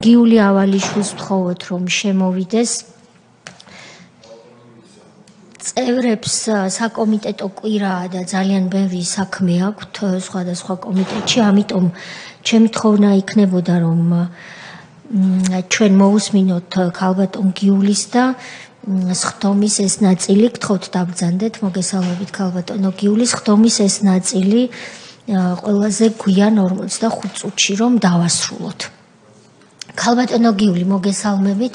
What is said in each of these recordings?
გიული ავალიშვილს ვთხოვოთ, რომ შემოვიდეს. წევრებს საკომიტეტო კვირაა და ძალიან ბევრი საქმე აქვთ სხვადასხვა კომიტეტში, ამიტომ ჩემი თხოვნა იქნებოდა, რომ ჩვენ მოусმინოთ ქალბატონ გიულის და სხდომის ეს ნაწილი, გთხოვთ დაბრძანდეთ, მოგესალმებით ქალბატონო გიულის სხდომის ეს ნაწილი ყველაზე გვიან 45 წუთში რომ დავასრულოთ. ქალბატონო გიული, მოგესალმებით.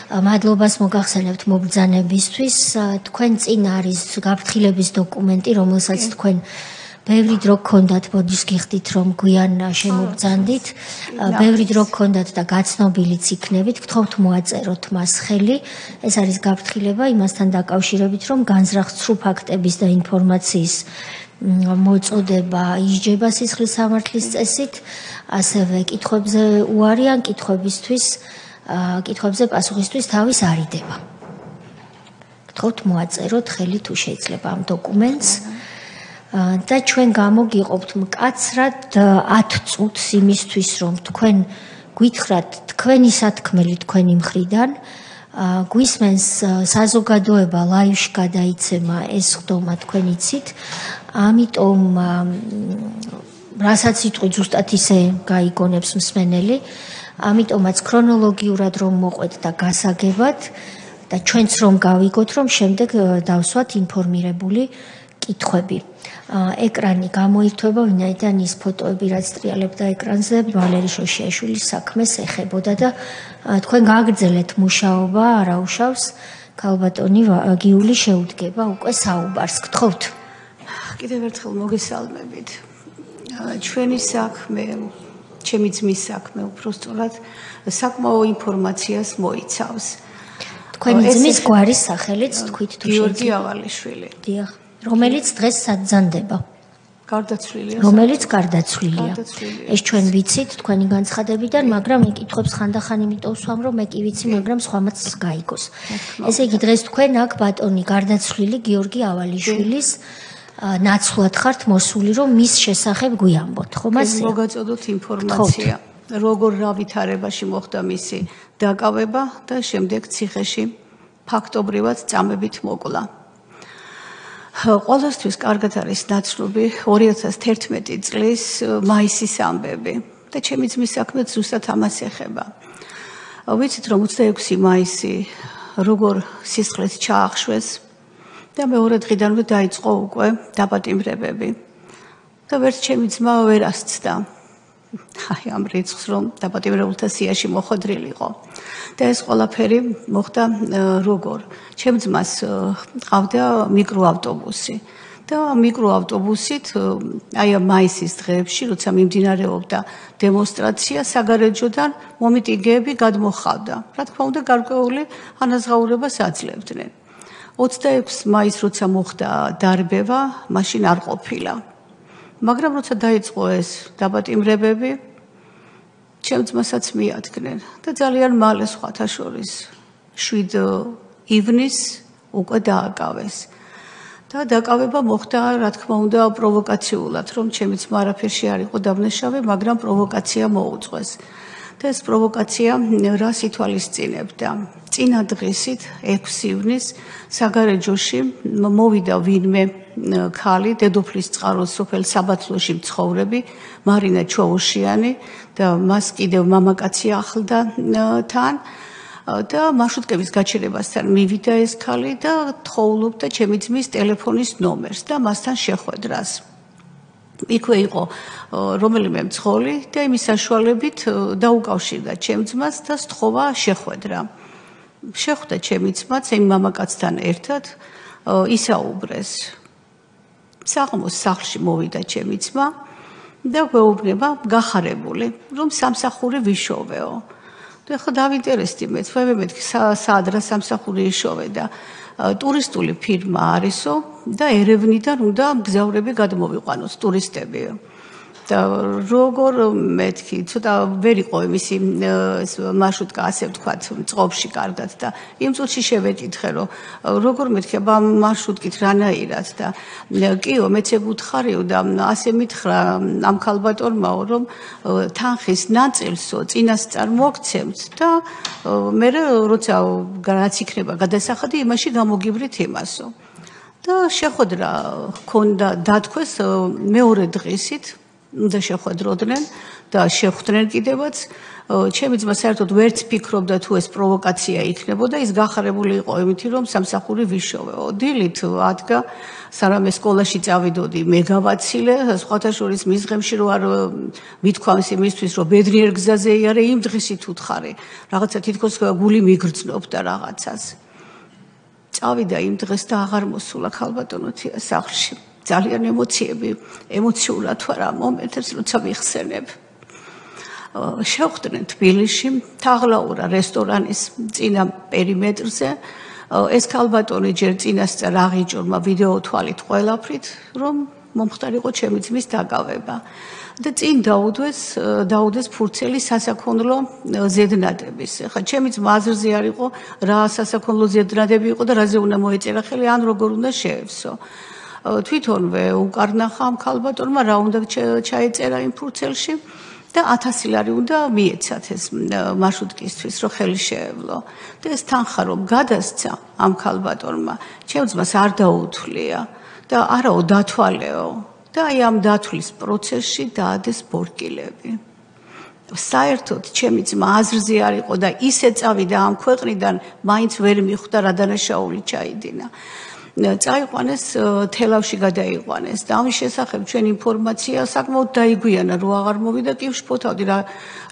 მადლობას მოგახსენებთ მობრძანებისთვის. თქვენ წინ არის გაფრთხილების დოკუმენტი, რომელსაც თქვენ ბევრი დრო გქონდათ, ბოდის გიხდით, რომ გვიან შემობრძანდით. ბევრი დრო გქონდათ და გაცნობილიც იქნებით. გთხოვთ მოაწეროთ მას ხელი. ეს არის გაფრთხილება იმასთან დაკავშირებით, რომ განზრახ ცრუ ფაქტების და ინფორმაციის მოწოდება ისჯება სისხლის სამართლის წესით, ასევე კითხვებზე უარიან კითხვებზე პასუხისთვის თავის არიდება. გთხოვთ მოაწეროთ ხელი თუ შეიძლება ამ დოკუმენტს და ჩვენ გამოგიყოფთ მკაცრად 10 წუთს იმისთვის, რომ თქვენ გვითხრათ თქვენი სათქმელი თქვენი მხრიდან, გვისმენს საზოგადოება ლაივში გადაიცემა ეს ხდომა თქვენ იცით, ამიტომ რასაც იტყვი ზუსტად ისე გაიგონებს მსმენელი, ამიტომაც ქრონოლოგიურად რომ მოყვეთ და გასაგებად და ჩვენც რომ გავიგოთ, რომ შემდეგ დავსვათ ინფორმირებული კითხვები. ეკრანი გამოირთვება, ვინაიდან ის ფოტოები, რაც ტრიალებდა ეკრანზე, ვალერი შოშიაშვილის საქმეს ეხებოდა და თქვენ გააგრძელეთ მუშაობა, არაუშავს, ქალბატონი გიული შეუდგება უკვე საუბარს. გთხოვთ. კიდევ ერთხელ მოგესალმებით. ჩვენი საქმე, ჩემი ძმის საქმე უბრალოდ საკმაო ინფორმაციას მოიცავს. თქვენი ძმის გვარის სახელიც თქვით თუ გიორგი ავალიშვილი. დიახ. რომელიც დღეს საძანდება. გარდაცვლილია. რომელიც გარდაცვლილია. ეს ჩვენ ვიცით თქვენი განცხადებიდან, მაგრამ მე კითხვებს ხანდახან იმიტომ ვსვამ, რომ მე კი ვიცი, მაგრამ სხვამაც გაიგოს. ესე იგი დღეს თქვენ აქ ბატონი გარდაცვლილი გიორგი ავალიშვილის ნაცვლად ხართ მოსული, რომ მის შესახებ გვიამბოთ, ხო მასე? მოგაწოდოთ ინფორმაცია, როგორ რა ვითარებაში მოხდა მისი დაკავება და შემდეგ ციხეში ფაქტობრივად წამებით მოკლა. ყველასთვის კარგად არის ნაცნობი 2011 წლის მაისის ამბები და ჩემი ძმის საქმე ზუსტად ამას ეხება. ვიცით, რომ 26 მაისი როგორ სისხლით ჩაახშვეს და მეორე დღიდანვე დაიწყო უკვე დაპატიმრებები. და ვერც ჩემი ძმა ვერ ასცდა. აი ამ რიცხვს, რომ დაპატიმრებულთა სიაში მოხდრილიყო. და ეს ყველაფერი მოხდა როგორ? ჩემ ძმას ყავდა მიკროავტობუსი. და მიკროავტობუსით აი ამ მაისის დღეებში, როცა მიმდინარეობდა დემონსტრაცია, საგარეჯოდან მომიტინგეები გადმოხავდა. რა თქმა უნდა, გარკვეული ანაზღაურებას აძლევდნენ. 26 მაისს როცა მოხდა დარბევა, მაშინ არ ყოფილა. მაგრამ როცა დაიწყო ეს დაპატიმრებები, ჩემ ძმასაც მიადგნენ და ძალიან მალე სხვათა შორის 7 ივნისს უკვე დააკავეს. და დაკავება მოხდა, რა თქმა უნდა, პროვოკაციულად, რომ ჩემი ძმა არაფერში არ იყო დავნაშავე, მაგრამ პროვოკაცია მოუწყვეს. და ეს პროვოკაცია რას ითვალისწინებდა? წინა დღისით 6 ივნისს საგარეჯოში მოვიდა ვინმე ქალი, დედოფლის წყაროს სოფელ საბათლოში მცხოვრები, მარინა ჩოუშიანი და მას კიდევ მამაკაცი ახლდა თან და მარშრუტკების გაჩერებასთან მივიდა ეს ქალი და თხოვლობდა ჩემი ძმის ტელეფონის ნომერს და მასთან შეხვედრას. იქვე იყო რომელიმე მძღოლი და იმის საშუალებით დაუკავშირდა ჩემ ძმას და სთხოვა შეხვედრა. შეხვდა ჩემი ძმაც იმ მამაკაცთან ერთად, ისაუბრეს. საღამოს სახლში მოვიდა ჩემი ძმა და გვეუბნება გახარებული, რომ სამსახური ვიშოვეო. და ხო დავინტერესდი მეც, ვემეთქი საად რა სამსახური იშოვე და ტურისტული ფირმა არისო და ერევნიდან უნდა მგზავრები გადმოვიყვანოს ტურისტები. და როგორ მეთქი ცოტა ვერ იყო იმისი მარშრუტკა ასე ვთქვათ წყობაში კარგად და იმ წუთში შევეკითხე რომ როგორ მეთქი აბა მარშრუტკით რანაირად და კიო მეც ეგ უთხარიო და ასე მითხრა ამ ქალბატონმაო რომ თანხის ნაწილსო წინასწარ მოგცემთ და მე როცა რაც იქნება გადასახადი იმაში გამოგიბრით იმასო და შეხვედრა ჰქონდა დათქვეს მეორე დღისით და შეხვედროდნენ და შეხვდნენ კიდევაც ჩემი ძმა საერთოდ ვერც ფიქრობდა თუ ეს პროვოკაცია იქნებოდა ის გახარებული იყო იმით რომ სამსახური ვიშოვეო დილით ადგა სანამ სკოლაში წავიდოდი მე გავაცილე სხვათა შორის მის დღემში რო არ მithქვამს იმისთვის რომ ბედნიერ გზაზე იარე იმ დღისით უთხარი რაღაცა თითქოს გული მიგრძნობ და რაღაცას წავიდა იმ დღეს და აღარ მოსულა ქალბატონო თია სახლში ძალიან ემოციურად ვარ ამ მომენტებს როცა მიხსენებ შევხვდნენ თბილისში თაღლაურა რესტორანის წინა პერიმეტრზე ეს ქალბატონი ჯერ წინასწარ აღიჭურმა ვიდეო თვალით ყველაფრით რომ მომხდარიყო ჩემი ძმის დაკავება და წინ დაუდეს ფურცელი სასაქონლო ზედნადების. ხა ჩემი ძმა აზრზე არ იყო რა სასაქონლო ზედნადები იყო და რაზე უნდა მოეწერა ხელი ან როგორ უნდა შეევსო. თვითონვე უკარნახა ამ ქალბატონმა რა უნდა ჩაეწერა იმ ფურცელში და 1000 ლარი უნდა მიეცათ ეს მარშრუტკისთვის რომ ხელი შეევლო. და ეს თანხა რომ გადასცა ამ ქალბატონმა ჩემ ძმას არ დაუთვლია და არაო დათვალეო. და აი ამ დათვლის პროცესში დაადეს ბორკილები. საერთოდ ჩემი ძმა აზრზე არ იყო და ისე წავიდა ამ ქვეყნიდან, მაინც ვერ მიხვდა რა დანაშაული ჩაიდინა. წაიყვანეს თელავში გადაიყვანეს და ამის შესახებ ჩვენ ინფორმაცია საკმაოდ დაიგვიანა რო აღარ მოვიდა კი ვშფოთავდი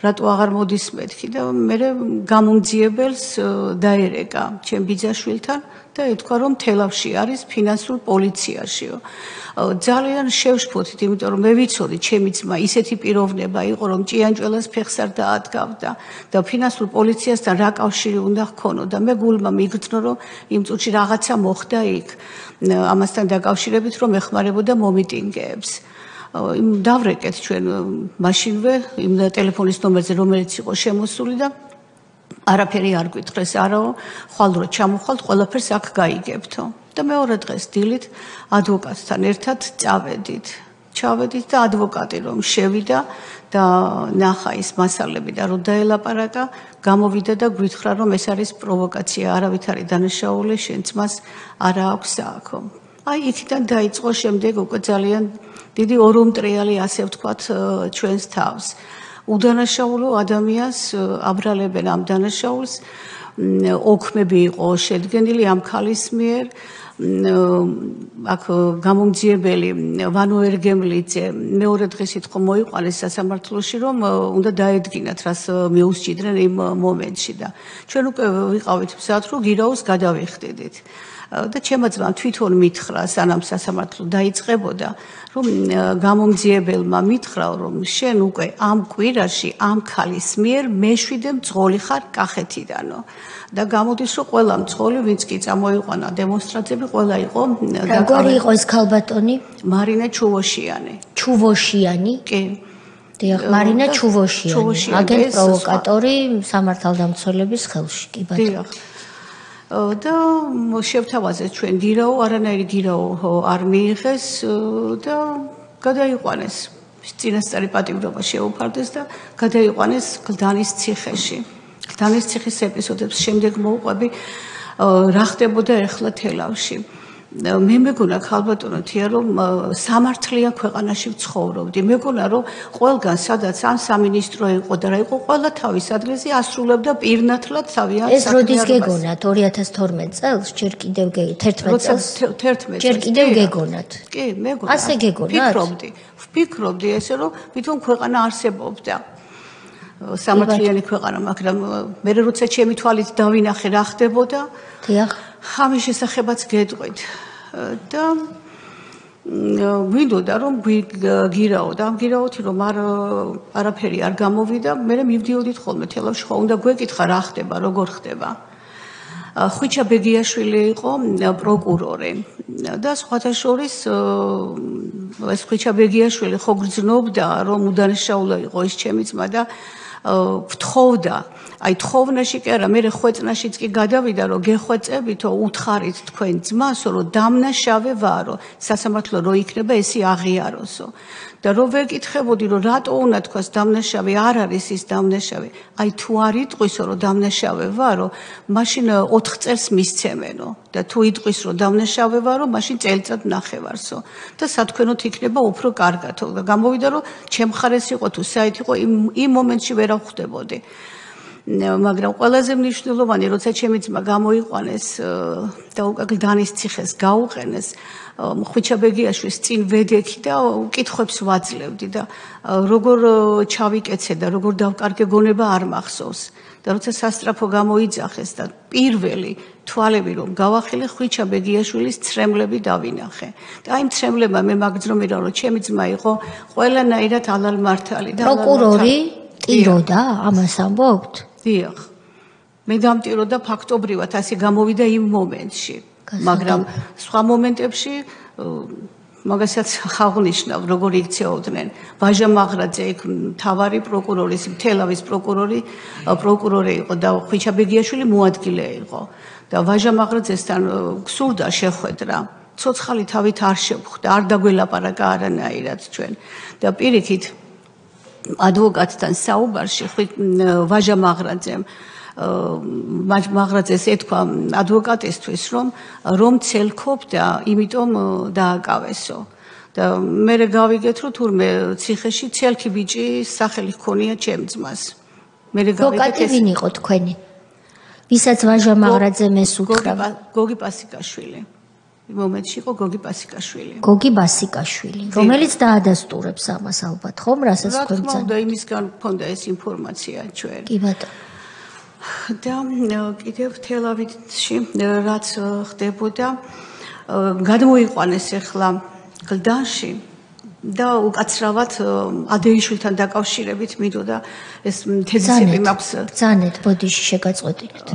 რატო აღარ მოდის მეთქი და მე გამომძიებელს დაერეკა ჩემ ბიძაშვილთან და ეთქვა რომ თელავში არის ფინანსურ პოლიციაშიო. ძალიან შევშფოთით, იმიტომ რომ მე ვიცოდი ჩემი ძმა ისეთი პიროვნება იყო რომ ჭიანჭველას ფეხს არ დაადგავდა და ფინანსურ პოლიციასთან რა კავშირი უნდა ჰქონოდა. მე გულმა მიგრძნო რომ იმ წუთში რაღაცა მოხდა იქ ამასთან დაკავშირებით რომ ეხმარებოდა მომიტინგეებს. დავრეკეთ ჩვენ მაშინვე იმ ტელეფონის ნომერზე რომელიც იყო შემოსული და არაფერი არ გვითხრეს არაო ხვალ რო ჩამოხვალთ ყველაფერს აქ გაიგებთო და მეორე დღეს დილით ადვოკატთან ერთად ჩავედით და ადვოკატი რომ შევიდა და ნახა ის მასალები და რომ დაელაპარაკა გამოვიდა და გვითხრა რომ ეს არის პროვოკაცია არავით არის დანაშაული შენ ძმას არა აქვს საქმე აი იქიდან დაიწყო შემდეგ უკვე ძალიან დიდი ორომტრიალი ასე ვთქვათ ჩვენს თავს უდანაშაულო ადამიანს აბრალებენ ამ დანაშაულს ოქმები იყო შედგენილი ამ ქალის მიერ აქ გამომძიებელი ვანო ერგემლიძე მეორე დღისით ხომ მოიყვანეს სასამართლოში რომ უნდა დაედგინათ რას მიუსჭიდნენ იმ მომენტში და ჩვენ უკვე ვიყავით მზად რომ გირაოს გადავიხდიდით და ჩემმა ძმამ თვითონ მითხრა სანამ სასამართლო დაიწყებოდა რომ გამომძიებელმა მითხრა რომ შენ უკვე ამ კვირაში ამ ქალის მიერ მეშვიდე მძღოლი ხარ კახეთიდანო და გამოდის რომ ყველა მძღოლი ვინც კი წამოიყვანა დემონსტრაციები ყველა იყო როგორი იყო ეს ქალბატონი მარინა ჩუვოშიანი კი დიახ მარინა ჩუვოშიანი აგენტ პროვოკატორი სამართალდამცველების ხელში კი ბატონო და შევთავაზეთ ჩვენ გირაო არანაირი გირაო არ მიიღეს და გადაიყვანეს წინასწარი პატიმრობა შეუფარდეს და გადაიყვანეს გლდანის ციხეში გლდანის ციხის ეპიზოდებს შემდეგ მოვყვები რა ხდებოდა ახლა თელავში მე მეგონა ქალბატონო თია რომ სამართლიან ქვეყანაში ვცხოვრობდი მეგონა რომ ყველგან სადაც ან სამინისტრო იყო და რა იყო ყველა თავის ადგილზე ასრულებდა პირნათლად თავიანთ ეს როდის გეგონათ 2012 წელს ჯერ კიდევ 11 წელს 11 ჯერ კიდევ გეგონათ კი მეგონა ასე გეგონათ ვფიქრობდი ესე რომ ვითომ ქვეყანა არსებობდა სამართლიანი ქვეყანა მაგრამ მე როცა ჩემი თვალით დავინახე რა ხდებოდა დიახ ამის შესახებაც გეტყვით და გვინდოდა რომ გირაო და ამ გირაოთი რომ არაფერი არ გამოვიდა მე მივდიოდით ხოლმე თელავში ხო უნდა გვეკითხა რა ხდება როგორ ხდება ხვიჩა ბეგიაშვილი იყო პროკურორი და სხვათა შორის ეს ხვიჩა ბეგიაშვილი ხო გრძნობდა რომ უდანაშაულო იყო ის ჩემი ძმა და ვთხოვდა აი თხოვნაში კი არა მე ხვეწნაშიც კი გადავიდა რომ გეხვეწებითო უთხარით თქვენ ძმასო რომ დამნაშავე ვარო სასამართლო რო იქნება ესი აღიაროსო და რო ვეკითხებოდი რომ რატო უნდა თქვას დამნაშავე არ არის ის დამნაშავე აი თუ არ იტყვისო რომ დამნაშავე ვარო მაშინ 4 წელს მისცემენო და თუ იტყვის რომ დამნაშავე ვარო მაშინ წელიწად ნახევარსო და სათქვენოთ იქნება უფრო კარგათო და გამოვიდა რომ ჩემხარეს იყო თუ საით იყო იმ მომენტში ვერ ახვდებოდი მაგრამ ყველაზე მნიშვნელოვანი როცა ჩემი ძმა გამოიყვანეს და უკაგლდანის ციხეს გაუყენეს ხვიჩა ბეგიაშვილის წინ ვედექი და უკითხებს ვაძლევდი და როგორ ჩავიკეცე და როგორ დავკარგე გონება არ მახსოვს და როცა სასტრაფო გამოიძახეს და პირველი თვალები რომ გავახილე ხვიჩა ბეგიაშვილის ცრემლები დავინახე და აი ცრემლებმა მე მაგძრომირა რომ ჩემი ძმა იყო ყველანაირად ალალმართალი და პროკურორი ტიროდა ამას ამბობთ დიახ მე დამტიროდა ფაქტობრივად ასე გამოვიდა იმ მომენტში მაგრამ სხვა მომენტებში მაგასაც აღნიშნავ როგორ იქცეოდნენ ვაჟა მაღრაძე იქ მთავარი პროკურორის მთელავის პროკურორი იყო და ხვიჩა ბეგიაშვილი მოადგილე იყო და ვაჟა მაღრაძესთან გსურდა შეხვედრა ცოცხალი თავით არ შევხვდა არ დაგველაპარაკა არანაირად ჩვენ და პირიქით ადვოკატთან საუბარში ვაჟა მაღრაძემ მაღრაძეს ეთქვა ადვოკატისთვის რომ ცელქობდა იმიტომ დააკავესო და მე გავიგეთ რომ თურმე ციხეში ცელქი ბიჭი სახელი ჰქონია ჩემ ძმას მე გავიგეთ ეს ვინ იყო თქვენი ვისაც ვაჟა მაღრაძე მესუთხრა გოგი პასიკაშვილი იმ მომენტში იყო გოგი პასიკაშვილი გოგი პასიკაშვილი რომელიც დაადასტურებს ამას ალბათ ხომ რასაც თქვენ ბრძანებთ და იმისგან მქონდა ეს ინფორმაცია ჩვენ კი ბატონო და კიდევ თელავითში რაც ხდებოდა გადმოიყვანეს ახლა გლდანში და უკაცრავად ადეიშვილთან დაკავშირებით მინდოდა ეს თეზისები მაქვს ბრძანეთ ბოდიში შეგაწყვეტილეთ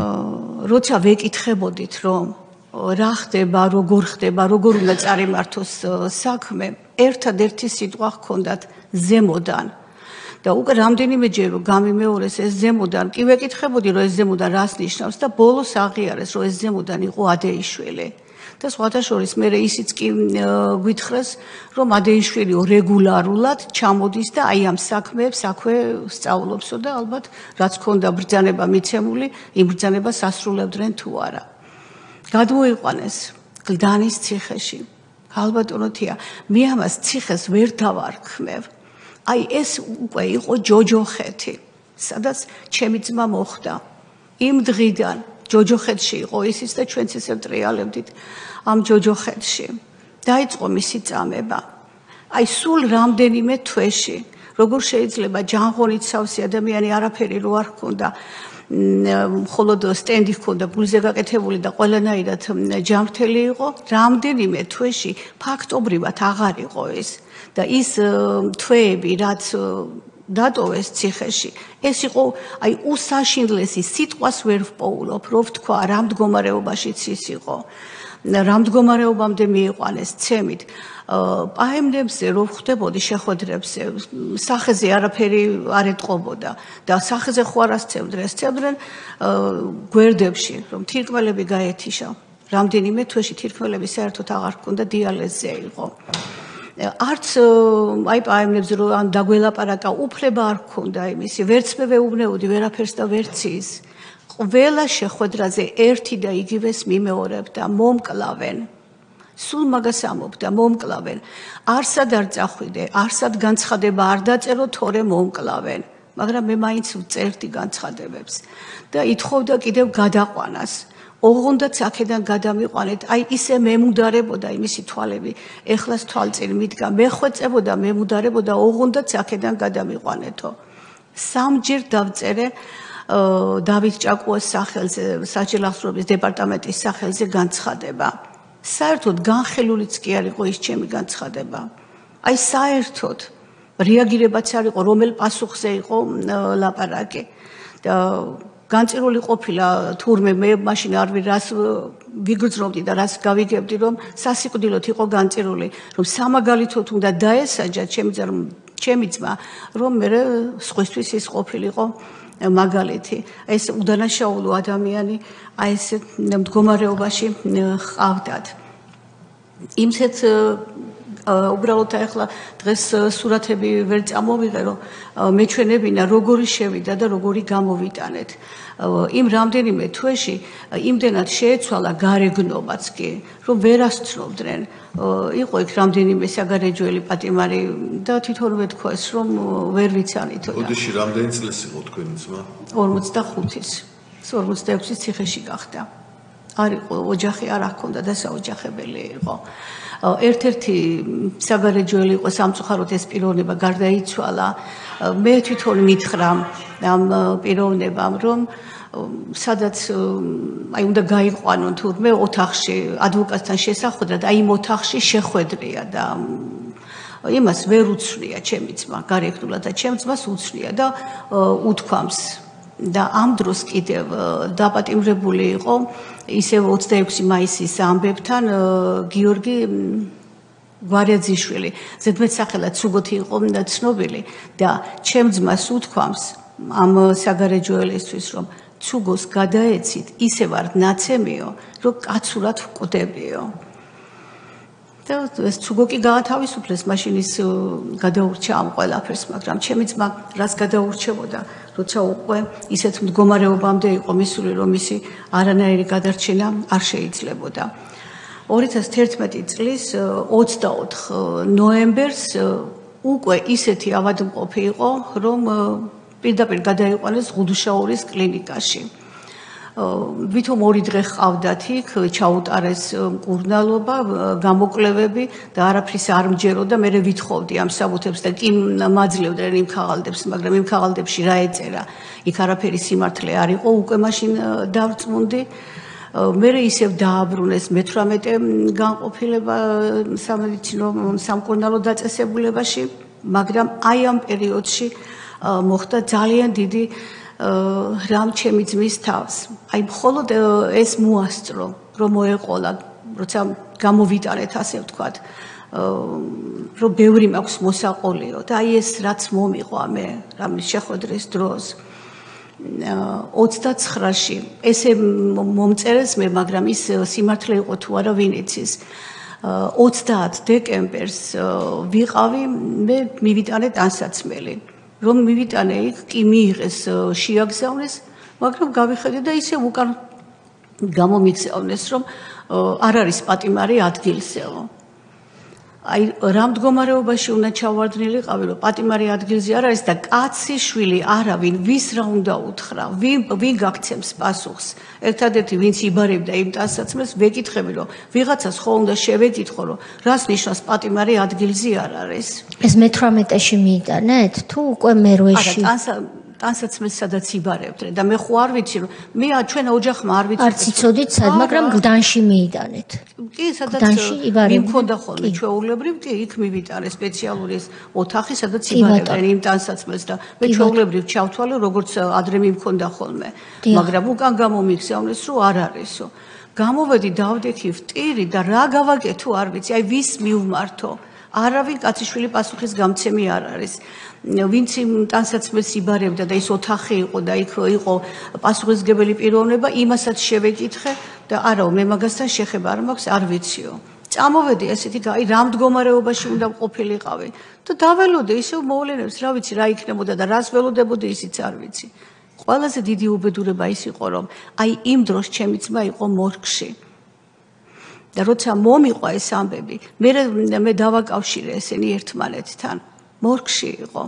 როცა ვეკითხებოდით რომ რა ხდება როგორ უნდა წარიმართოს საქმე ერთადერთი სიტყვა ჰქონდათ ზემოდან და უკვე რამდენიმეჯერ რომ გამიმეორეს ეს ზემოდან კი ვეკითხებოდი რომ ეს ზემოდან რას ნიშნავს და ბოლოს აღიარეს რომ ეს ზემოდან იყო ადეიშვილი და სხვათა შორის მე ისიც კი გვითხრეს რომ ადეიშვილი რეგულარულად ჩამოდის და აი ამ საქმეებს აქვე სწავლობსო და ალბათ რაც ქონდა ბრძანება მიცემული იმ ბრძანებას ასრულებდნენ თუ არა გადმოიყვანეს გლდანის ციხეში ალბათონოთია მე ამას ციხეს ვერ დავარქმევ აი ეს უკვე იყო ჯოჯოხეთი სადაც ჩემი ძმა მოხვდა იმ დღიდან ჯოჯოხეთში იყო ისიც და ჩვენც ესე ვტრიალებდით ამ ჯოჯოხეთში დაიწყო მისი წამება აი სულ რამდენიმე თვეში როგორ შეიძლება ჯანღონით სავსე ადამიანი არაფერი რო არ ჰქონდა მხოლოდ სტენდი ჰქონდა გულზე გაკეთებული და ყველანაირად ჯანმრთელი იყო რამდენიმე თვეში ფაქტობრივად აღარ იყო ეს და ის თვეები რაც დატოვეს ციხეში ეს იყო აი უსაშინლესი სიტყვას ვერ ვპოულობ რო ვთქვა რა მდგომარეობაშიც ის იყო რა მდგომარეობამდე მიიყვანეს ცემით პაემნებზე რო ხვდებოდი შეხვედრებზე სახეზე არაფერი არ ეტყობოდა და სახეზე ხო არ ასწევდნენ ესწევდნენ გვერდებში რომ თირკმელები გაეთიშა რამდენიმე თვეში თირკმელები საერთოდ აღარ ჰქონდა დიალეზზე იყო არც აი პაემნებზე რო ან დაგველაპარაკა უფლება არ ჰქონდა იმისი ვერც მე ვეუბნეოდი ვერაფერს და ვერც ის ყველა შეხვედრაზე ერთი და იგივეს მიმეორებდა მომკლავენ სულ მაგას ამობდა მომკლავენ არსად არ წახვიდე არსად განცხადება არ დაწერო თორე მომკლავენ მაგრამ მე მაინც ვწერდი განცხადებებს და ითხოვდა კიდევ გადაყვანას ოღონდაც აქედან გადამიყვანეთ აი ისე მემუდარებოდა იმისი თვალები ეხლას თვალწინ მიდგა მეხვეწებოდა მემუდარებოდა ოღონდაც აქედან გადამიყვანეთო სამჯერ დავწერე დავით ჭაკუას სახელზე საჯელახსოვრობის დეპარტამენტის სახელზე განცხადება საერთოდ განხელულიც კი არ იყო ის ჩემი განცხადება აი საერთოდ რეაგირებაც არ იყო რომელ პასუხზე იყო ლაპარაკი და განწირული ყოფილა თურმე მე მაშინ არ რას ვიგრძნობდი და რას გავიგებდი რომ სასიკვდილოდ იყო განწირული რომ სამაგალითოდ უნდა დაესაჯა ჩემი ძმა რომ მე სხვისთვის ის ყოფილიყო მაგალითი ეს უდანაშაულო ადამიანი აი ეს მდგომარეობაში ყავდათ იმცეთ უბრალოდ ახლა დღეს სურათები ვერ წამოვიღე რომ მეჩვენებინა როგორი შევიდა და როგორი გამოვიტანეთ იმ რამდენიმე თვეში იმდენად შეეცვალა გარეგნობაც კი რომ ვერასცნობდნენ იყო იქ რამდენიმე საგარეჯოელი პატიმარი და თვითონვე თქვეს რომ ვერ ვიცანითო და ოდეში რამდენი წლის იყო თქვენი ძმა 45-ის 46-ის ციხეში გახდა არ იყო ოჯახი არ ჰქონდა და საოჯახებელი იყო ერთ-ერთი საგარეჯოელი იყო სამწუხაროდ ეს პიროვნება გარდაიცვალა მე თვითონ მითხრა ამ პიროვნებამ რომ სადაც აი უნდა გაიყვანონ თურმე ოთახში ადვოკატთან შესახვედრად აი იმ ოთახში შეხვედრია და იმას ვერ უცვლია ჩემი ძმა გარეგნულად და ჩემ ძმას უცვლია და უთქვამს და ამ დროს კიდევ დაპატიმრებული იყო ისევ 26 მაისის ამბებთან გიორგი გვარიაძიშვილი ზედმეტსახელად ცუგოთი იყო ცნობილი და ჩემ ძმას უთქვამს ამ საგარეჯოელისთვის რომ ცუგოს გადაეცით ისე ვარ ნაცემიო რომ კაცურად ვკვდებიო და ეს ცუგო კი გაათავისუფლეს მაშინ ის გადაურჩა ამ ყველაფერს მაგრამ ჩემი ძმა რაც გადაურჩებოდა როცა უკვე ისეთ მდგომარეობამდე იყო მისული რომ ისი არანაირი გადარჩენა არ შეიძლებოდა 2011 წლის 24 ნოემბერს უკვე ისეთი ავადმყოფი იყო რომ პირდაპირ გადაიყვანეს ღუდუშაურის კლინიკაში ვითომ 2 დღე ყავდათ იქ ჩაუტარეს მკურნალობა გამოკვლევები და არაფრის არ მჯეროდა მე ვითხოვდი ამ საბუთებს და კი მაძლევდნენ იმ ქაღალდებს მაგრამ იმ ქაღალდებში რა ეწერა იქ არაფერი სიმართლე არ იყო უკვე მაშინ დავწმუნდი მე ისევ დააბრუნეს მე-18 განყოფილება სამედიცინო სამკურნალო დაწესებულებაში მაგრამ აი ამ პერიოდში მოხდა ძალიან დიდი რამ ჩემი ძმის თავს აი მხოლოდ ეს მოასწრო რომ მოეყოლა როცა გამოვიტანეთ ასე ვთქვათ რომ ბევრი მაქვს მოსაყოლიო და აი ეს რაც მომიყვა მე რამის შეხვედრის დროს 29-ში ესე მომწერეს მე მაგრამ ის სიმართლე იყო თუ არა ვინ იცის 30 დეკემბერს ვიყავი მე მივიტანე ტანსაცმელი რომ მივიტანე იქ კი მიიღეს შეაგზავნეს მაგრამ გავიხედე და ისე უკან გამომიგზავნეს რომ არ არის პატიმარი ადგილზეო აი რა მდგომარეობაში უნდა ჩავარდნილიყავი რომ პატიმარი ადგილზე არ არის და კაცი შვილი არავინ ვის რა უნდა უთხრა ვინ გაქცემს პასუხს ერთადერთი ვინც იბარებდა იმ ტანსაცმელს ვეკითხები რომ ვიღაცას ხო უნდა შევეკითხო რომ რას ნიშნავს პატიმარი ადგილზე არ არის ეს მე-18-ში მიიტანეთ თუ უკვე მერვეში არა ტანსაცმელს სადაც იბარებდნენ და მე ხო არ ვიცი რომ მე ჩვენ ოჯახმა არ ვიცი არც იცოდით სად მაგრამ გდანში მიიტანეთ კი სადაც მიმქონდა ხოლმე ჩვეულებრივ კი იქ მივიტანე სპეციალური ოთახი სადაც იბარებდნენ იმ ტანსაცმელს და მე ჩვეულებრივ ჩავთვალე როგორც ადრე მიმქონდა ხოლმე მაგრამ უკან გამომიგზავნეს რომ არ არისო გამოვედი დავდექი ვტირი და რა გავაკეთო არ ვიცი აი ვის მივმართო არავინ კაციშვილი პასუხის გამცემი არ არის ვინც იმ ტანსაცმელს იბარებდა და ის ოთახი იყო და იქ იყო პასუხისმგებელი პიროვნება იმასაც შევეკითხე და არა მე მაგასთან შეხება არ მაქვს არ ვიციო წამოვედი ესეთი აი რა მდგომარეობაში უნდა ყოფილიყავი და დაველოდე ისევ მოვლენებს რა ვიცი რა იქნებოდა და რას ველოდებოდი ისიც არ ვიცი ყველაზე დიდი უბედურება ის იყო რომ აი იმ დროს ჩემი ძმა იყო მორგში და როცა მომიყვა ეს ამბები მე დავაკავშირე ესენი ერთმანეთთან მორგში იყო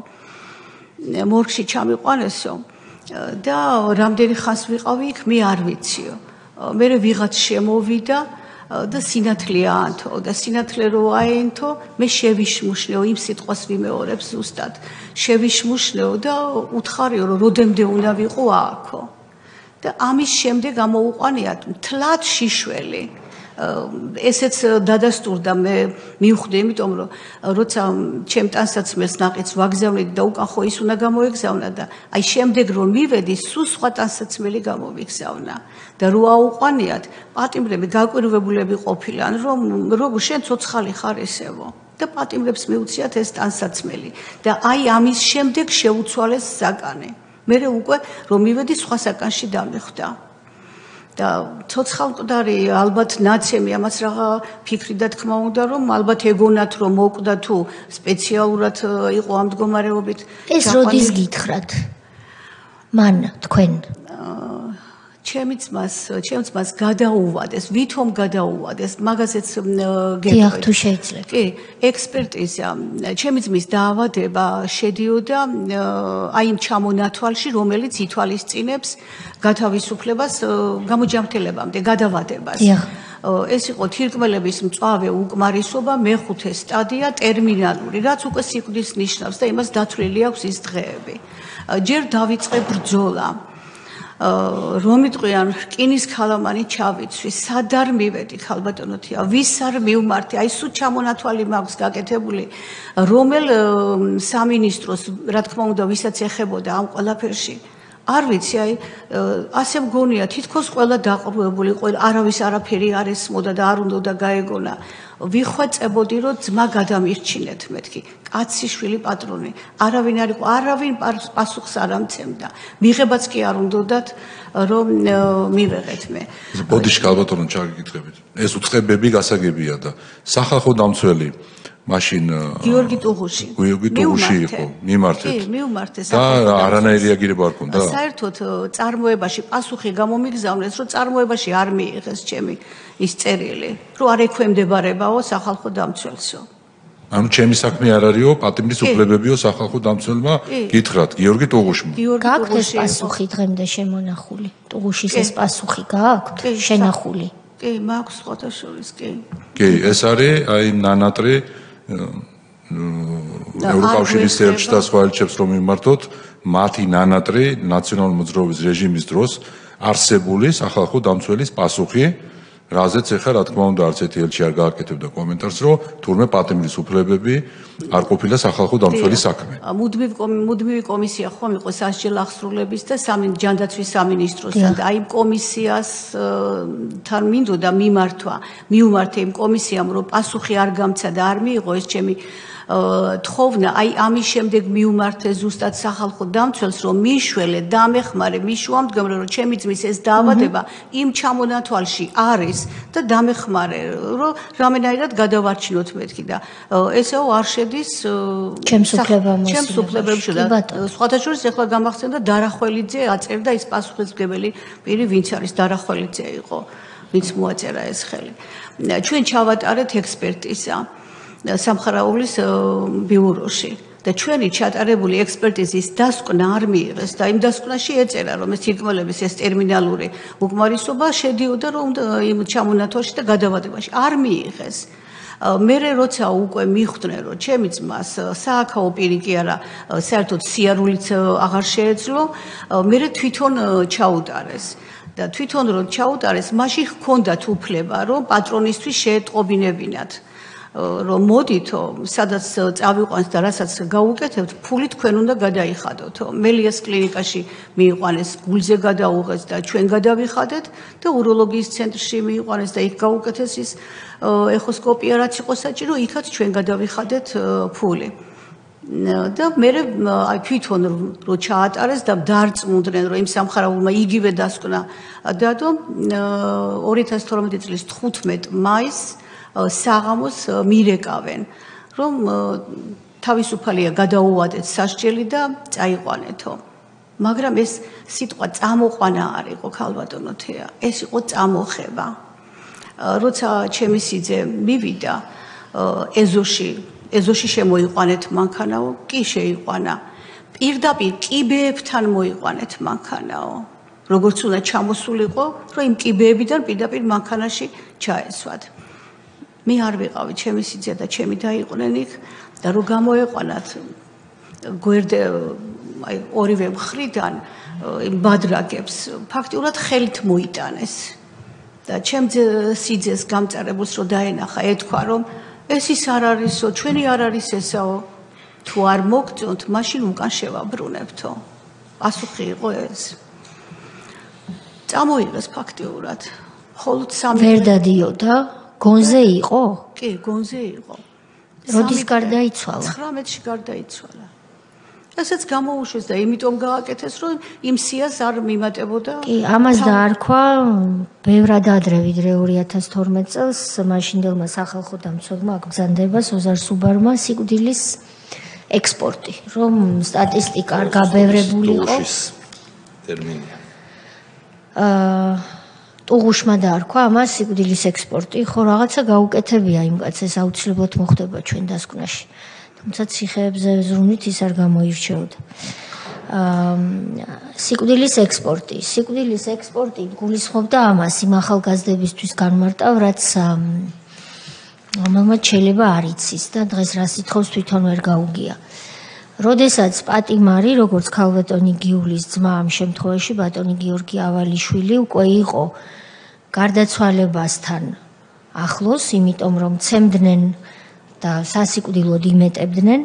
მორგში ჩამიყვანესო და რამდენი ხანს ვიყავი იქ მე არ ვიციო მე ვიღაც შემოვიდა და სინათლე აანთო და სინათლე რო აენთო მე შევიშმუშნეო იმ სიტყვას ვიმეორებ ზუსტად შევიშმუშნეო და უთხარიო რომ როდემდე უნდა ვიყო აქო და ამის შემდეგ ამოუყვანიათ მთლად შიშველი ესეც დადასტურდა მე მივხვდი, იმიტომ რომ როცა ჩემ ტანსაცმელს ნაყიდს ვაგზავნით და უკან ხო ის უნდა გამოეგზავნა და აი შემდეგ რომ მივედი, სულ სხვა ტანსაცმელი გამოვიგზავნა და რო აუყვანიათ, პატიმრები გაკვირვებულები ყოფილან, რომ შენ ცოცხალი ხარ ესევო და პატიმრებს მიუციათ ეს ტანსაცმელი და აი ამის შემდეგ შეუცვალეს საკანი. მე უკვე რომ მივედი სხვა საკანში დამეხვდა. და ცოცხალმკვდარი ალბათ ნაცემი ამას რაღა ფიქრი და თქმა უნდა რომ ალბათ ეგონათ რომ მოკვდა თუ სპეციალურად იყო ამ მდგომარეობით ეს როდის გითხრათ მან თქვენ ჩემი ძმას გადაუვადეს ვითომ გადაუვადეს მაგაზეც გეტყვით თუ შეიძლება კი ექსპერტიზა ჩემი ძმის დაავადება შედიოდა აი იმ ჩამონათვალში რომელიც ითვალისწინებს გათავისუფლებას გამოჯანმრთელებამდე გადავადებას ეს იყო თირკმელების მწვავე უკმარისობა მეხუთე სტადია ტერმინალური რაც უკვე სიკვდილს ნიშნავს და იმას დათვლილი აქვს ის დღეები ჯერ დავიწყე ბრძოლა რომ იტყვიან რკინის ქალამანი ჩავიცვი სად არ მივედი ქალბატონოთია ვის არ მივმართი აი სულ ჩამონათვალი მაქვს გაკეთებული რომელ სამინისტროს რა თქმა უნდა ვისაც ეხებოდა ამ ყველაფერში არ ვიცი აი ასე მგონია თითქოს ყველა დაყრდნობით ყველა არავის არაფერი არ ესმოდა და არ უნდა გაეგონა ვიხვეწებოდი რომ ძმა გადამირჩინეთ მეთქი კაცი შვილი პატრონი არავინ არ იყო არავინ პასუხს არ ამცემდა მიღებაც კი არ უნდათ რომ მივეღეთ მე ბოდიში ქალბატონო ჩაგიკითხებით ეს უწყებები გასაგებია და სახალხო დამცველი მაშინ გიორგი ტუღუში იყო მიმართეთ კი მივმართე და არანაირი რეაგირება არ ქონდა საერთოდ წარმოებაში პასუხი გამომიგზავნეს რომ წარმოებაში არ მიიღეს ჩემი ის წერილი რომ არ ექვემდებარებაო სახალხო დამცველსო ანუ ჩემი საქმე არ არისო პატიმრის უფლებებიო სახალხო დამცველმა გითხრათ გიორგი ტუღუშმა გაქვთ ეს პასუხი დღემდე შემონახული ტუღუშის ეს პასუხი გაქვთ შენახული კი მაქვს ხოთაშორის კი ეს არის აი ნანატრი ევროკავშირის ელჩს და სხვა ელჩებს რომ მიმართოთ მათი ნანატრი ნაციონალური მოძრაობის რეჟიმის დროს არსებული სახალხო დამცველის პასუხი რაზეც ახლა რა თქმა უნდა არც ერთი ელჩი არ გააკეთებდა კომენტარს რომ თურმე პატიმრის უფლებები არ ყოფილა სახალხო დამცველის საქმე მუდმივი კომისია ხომ იყო სასჯელ აღსრულების და ჯანდაცვის სამინისტროსთან და აი კომისიას თან მინდოდა მიუმართე იმ კომისიამ რომ პასუხი არ გამცა და არ მიიღო ეს ჩემი თხოვნა აი ამის შემდეგ მიუმართე ზუსტად სახალხო დამცველს რომ მიშველე დამეხმარე მიშუამდგომრე რომ ჩემი ძმის ეს დაავადება იმ ჩამონათვალში არის და დამეხმარე რომ რამენაირად გადავარჩინოთ მეთქი და ესეო არ შედის ჩემს უფლებებში და სხვათა შორის ახლა გამახსენდა დარახველიძე აწერდა ის პასუხისმგებელი პირი ვინც არის დარახველიძე იყო ვინც მოაწერა ეს ხელი ჩვენ ჩავატარეთ ექსპერტიზა სამხარაულის ბიუროში და ჩვენი ჩატარებული ექსპერტიზის დასკვნა არ მიიღეს და იმ დასკვნაში ეწერა რომ ეს თირკმელების ეს ტერმინალური უკმარისობა შედიოდა რომ იმ ჩამონათვალში და გადავადებაში არ მიიღეს მე როცა უკვე მიხვდნენ რომ ჩემი ძმას სააქაო პირი კი არა საერთოდ სიარულიც აღარ შეეძლო მე თვითონ ჩაუტარეს და თვითონ რომ ჩაუტარეს მაშინ ჰქონდათ უფლება რომ პატრონისთვის შეეტყობინებინათ რომ მოდითო სადაც წავიყვანს და რასაც გაუკეთებთ ფული თქვენ უნდა გადაიხადოთო მელიას კლინიკაში მიიყვანეს გულზე გადაუღეს და ჩვენ გადავიხადეთ და უროლოგიის ცენტრში მიიყვანეს და იქ გაუკეთეს ის ეხოსკოპია რაც იყო საჭირო იქაც ჩვენ გადავიხადეთ ფული და მე აი თვითონ რო ჩაატარეს და დარწმუნდნენ რომ იმ სამხარაულმა იგივე დასკვნა დადო 2012 წლის 15 მაისს საღამოს მირეკავენ რომ თავისუფალია გადაუვადეთ სასჯელი და წაიყვანეთო მაგრამ ეს სიტყვა წამოყვანა არ იყო ქალბატონოთია ეს იყო წამოხება როცა ჩემი სიძე მივიდა ეზოში შემოიყვანეთ მანქანაო კი შეიყვანა პირდაპირ კიბეებთან მოიყვანეთ მანქანაო როგორც უნდა ჩამოსულიყო რომ იმ კიბეებიდან პირდაპირ მანქანაში ჩაესვათ მე არ ვიყავი ჩემი სიძე და ჩემი დაიყვნენ იქ და რო გამოეყვანათ გვერდე აი ორივე მხრიდან იმ ბადრაგებს ფაქტიურად ხელით მოიტანეს და ჩემ სიძეს გამწარებულს რო დაენახა, ეთქვა რომ ეს ის არ არისო, ჩვენი არ არის ესაო. თუ არ მოგწონთ, მაშინ უკან შევაბრუნებთო. პასუხი იყო ეს. წამოიღეს ფაქტიურად. მხოლოდ 3 ვერ დადიოდა? გონზე იყო? კი, გონზე იყო. როდის გარდაიცვალა? 19-ში გარდაიცვალა. ესეც გამოუშვეს და იმიტომ გააკეთეს, რომ იმ სიას არ მიმატებოდა. კი, ამას დაარქვა ბევრად ადრე ვიდრე 2012 წელს მაშინდელმა სახალხო დამცველმა აკბრძანდება ოზარ სუბარმა სიკვდილის ექსპორტი, რომ სტატისტიკა არ გაბევრებული იყო. ტერმინია. ტუღუშმა დაარქვა ამას სიკვდილის ექსპორტი, ხო რაღაცა გაუკეთებია იმ კაცს, ეს აუცილებლად მოხდება ჩვენ დასკვნაში. თუმცა ციხეებზე ზრუნვით ის არ გამოირჩეოდა. სიკვდილის ექსპორტი გულისხმობდა ამას იმ ახალგაზრდებისთვის განმარტავ, რაც რომელმაც შეიძლება არ იცის და დღეს რა სიტყვას თვითონ ვერ გაუგია. როდესაც პატიმარი, როგორც ქალბატონი გიულის ძმა ამ შემთხვევაში ბატონი გიორგი ავალიშვილი უკვე იყო გარდაცვალებასთან ახლოს, იმიტომ რომ ცემდნენ და სასიკვდილოდ იმეტებდნენ.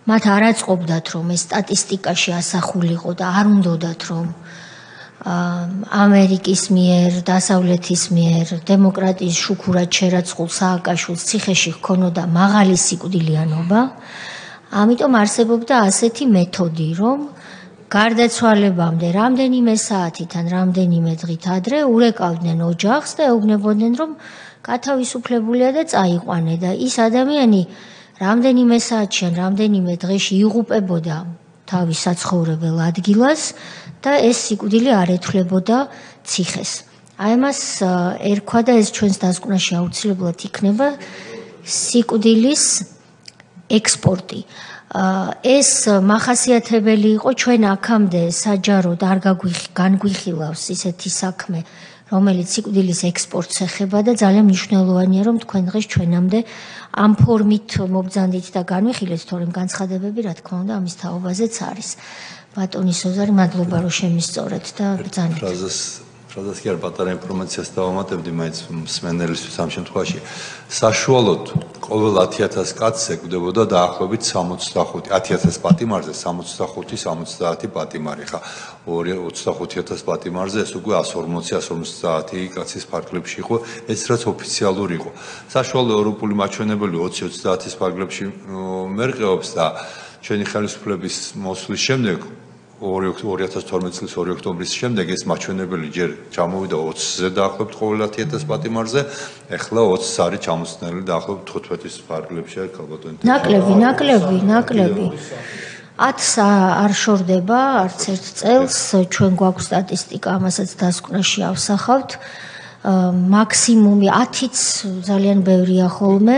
მათ არ აწყობდათ რომ ეს სტატისტიკაში ასახულიყო და არ უნდათ რომ ამერიკის მიერ, დასავლეთის მიერ დემოკრატიის შუქურად შერაცხულ სააკაშვილს ციხეში ჰქონოდა მაღალი სიკვდილიანობა. ამიტომ არსებობდა ასეთი მეთოდი, რომ გარდაცვალებამდე რამდენიმე საათით ან რამდენიმე დღით ადრე ურეკავდნენ ოჯახს და ეუბნებოდნენ რომ გათავისუფლებულია და წაიყვანე და ის ადამიანი რამდენიმე საათში ან რამდენიმე დღეში იღუპებოდა თავის საცხოვრებელ ადგილას და ეს სიკვდილი არ ეთვლებოდა ციხეს. აი ამას ერქვა და ეს ჩვენს დასკვნაში აუცილებლად იქნება სიკვდილის ექსპორტი. ეს მახასიათებელი იყო ჩვენ აქამდე საჯაროდ არ განგვიხილავს ისეთი საქმე, რომელიც სიკვდილის ექსპორტს ეხება და ძალიან მნიშვნელოვანია რომ თქვენ დღეს ჩვენამდე ამ ფორმით მობრძანდით და განვიხილეთ, თორემ განცხადებები რა თქმა უნდა ამის თაობაზეც არის. ბატონი სოზარი, მადლობა რომ შემისწორეთ და ბრძანეთ. ფრაზას კი არ პატარა ინფორმაციას დავამატებდი, მაინც მსმენელისთვის ამ შემთხვევაში. საშუალოდ ყოველ 10,000 კაცს ეკდებოდა დაახლოებით 10,000 პატიმარზე 65-70 პატიმარი. ხა 25,000 პატიმარზე ეს უკვე 140-150 კაცის ფარგლებში იყო, ეს რაც ოფიციალური იყო. საშუალო ევროპული მაჩვენებელი 20-30 ფარგლებში მერყეობს და ჩვენი ხელისუფლების მოსვლის შემდეგ 2012 წლის 2 ოქტომბრის შემდეგ ეს მაჩვენებელი ჯერ ჩამოვიდა 20-ზე დაახლოებით ყოველ 10,000 პატიმარზე, ეხლა 20 არის ჩამოსწნელი დაახლოებით 15-ის ფარგლებში არის ქალბატონი. ნაკლები. 10-ს არ შორდება არც ერთ წელს, ჩვენ გვაქვს სტატისტიკა, ამასაც დასკვნაში ავსახავთ. მაქსიმუმი 10-იც ძალიან ბევრია ხოლმე.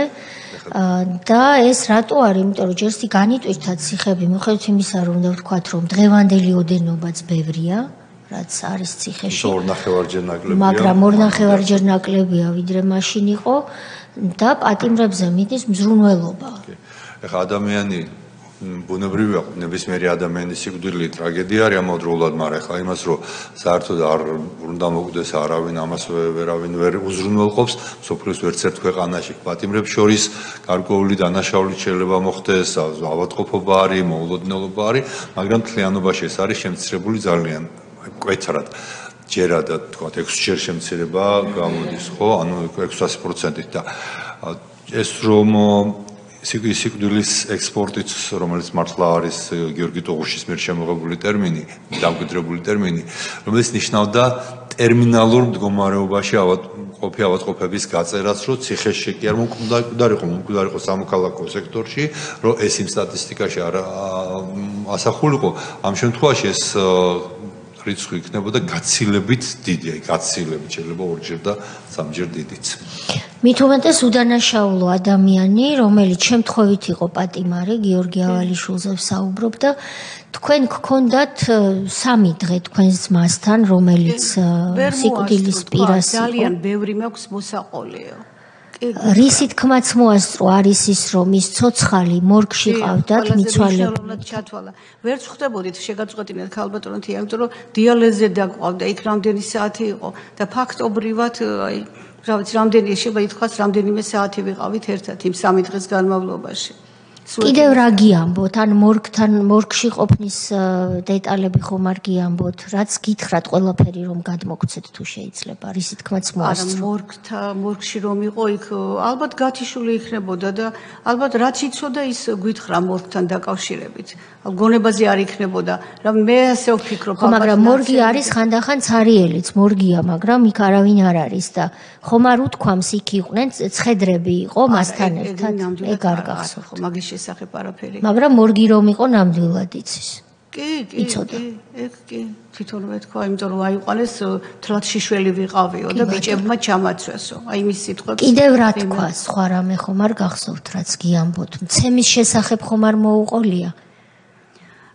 და ეს რატო არის? იმიტომ რომ ჯერსი განიტვირთათ ციხები, მიუხედავად იმისა, რომ უნდა ვთქვათ, რომ დღევანდელი ოდენობაც ბევრია, რაც არის ციხეში. 2.5-ჯერ ნაკლებია. მაგრამ 2.5-ჯერ ნაკლებია, ვიდრე მაშინ იყო და პატიმრებზე მიდის მზრუნველობა. ეხლა ადამიანი ბუნებრივია, ნებისმიერი ადამიანის სიკვდილი ტრაგედია არის ამავდროულად, მაგრამ ეხლა იმას რომ საერთოდ არ უნდა მოკვდეს არავინ, ამას ვერავინ ვერ უზრუნველყოფს, სოფლის ერთ-ერთ ქვეყანაში პატიმრებს შორის გარკვეული დანაშაულით შეიძლება მოხდეს, ავადმყოფობა არის, მოულოდნელობა არის, მაგრამ თლიანობაში ეს არის შემცირებული ძალიან მკვეთრად. ჯერადად თქვა 6-ჯერ შემცირება გამოდის, ხო? ანუ 600%-ით და ეს რომ სიკვდილის ექსპორტიც, რომელიც მართლა არის გიორგი ტუღუშის მიერ შემოღებული ტერმინი, დამკვიდრებული ტერმინი, რომელიც ნიშნავდა ტერმინალურ მდგომარეობაში ავადმყოფების გაწერას, რომ ციხეში კი არ მომკვდარიყო სამოქალაქო სექტორში, რომ ეს იმ სტატისტიკაში არ ასახულიყო. ამ შემთხვევაში ეს რიცხვი იქნებოდა გაცილებით დიდი, გაცილებით შეიძლება 2-ჯერ და 3-ჯერ დიდიც. მით უმეტეს უდანაშაულო ადამიანი, რომელიც შემთხვევით იყო პატიმარი, გიორგი ავალიშვილზე ვსაუბრობ და თქვენ გქონდათ 3 დღე თქვენს ძმასთან, რომელიც სიკვდილის პირას იყო. ძალიან ბევრი მაქვს მოსაყოლიო. რისი თქმაც მოასწრო არის ის რომ ის ცოცხალი მორგში ყავდათ მიცვალებული ჩათვალა ვერც ხვდებოდით შეგაწყვეტინეთ ქალბატონოთი ამიტომ რომ დიალეზზე დაგვყავდა იქ რამდენი საათი იყო და ფაქტობრივად აი რა ვიცი რამდენი შეიძლება ითქვას რამდენიმე საათი ვიყავით ერთად იმ 3 დღის განმავლობაში კიდევ რა გიამბოთ ან მორგში ყოფნის დეტალები ხომ არ გიამბოთ რაც გითხრათ ყველაფერი რომ გადმოგცეთ თუ შეიძლება რისი თქმაც მოასწრო მორგში რომ იყო იქ ალბათ გათიშული იქნებოდა და ალბათ რაც იცოდა ის გითხრა მორგთან დაკავშირებით გონებაზე არ იქნებოდა რა მე ასე ვფიქრობ მაგრამ მორგი არის ხანდახან ცარიელიც მორგია მაგრამ იქ არავინ არ არის და ხომ არ უთქვამს იქ იყვნენ ცხედრები იყო მასთან ერთად ეგ არ გახსოვთ მაგის შესახებ არაფერი მაგრამ მორგი რომ იყო ნამდვილად იცის კი ეგ კი თვითონვე თქვა იმიტომ რომ აიყვანეს თლად შიშველი ვიყავიო და ბიჭებმა ჩამაცვესო აი მის სიტყვებს კიდევ რა თქვა სხვა რამე ხომ არ გახსოვთ რაც გიამბოთ მცემის შესახებ ხომ არ მოუყოლია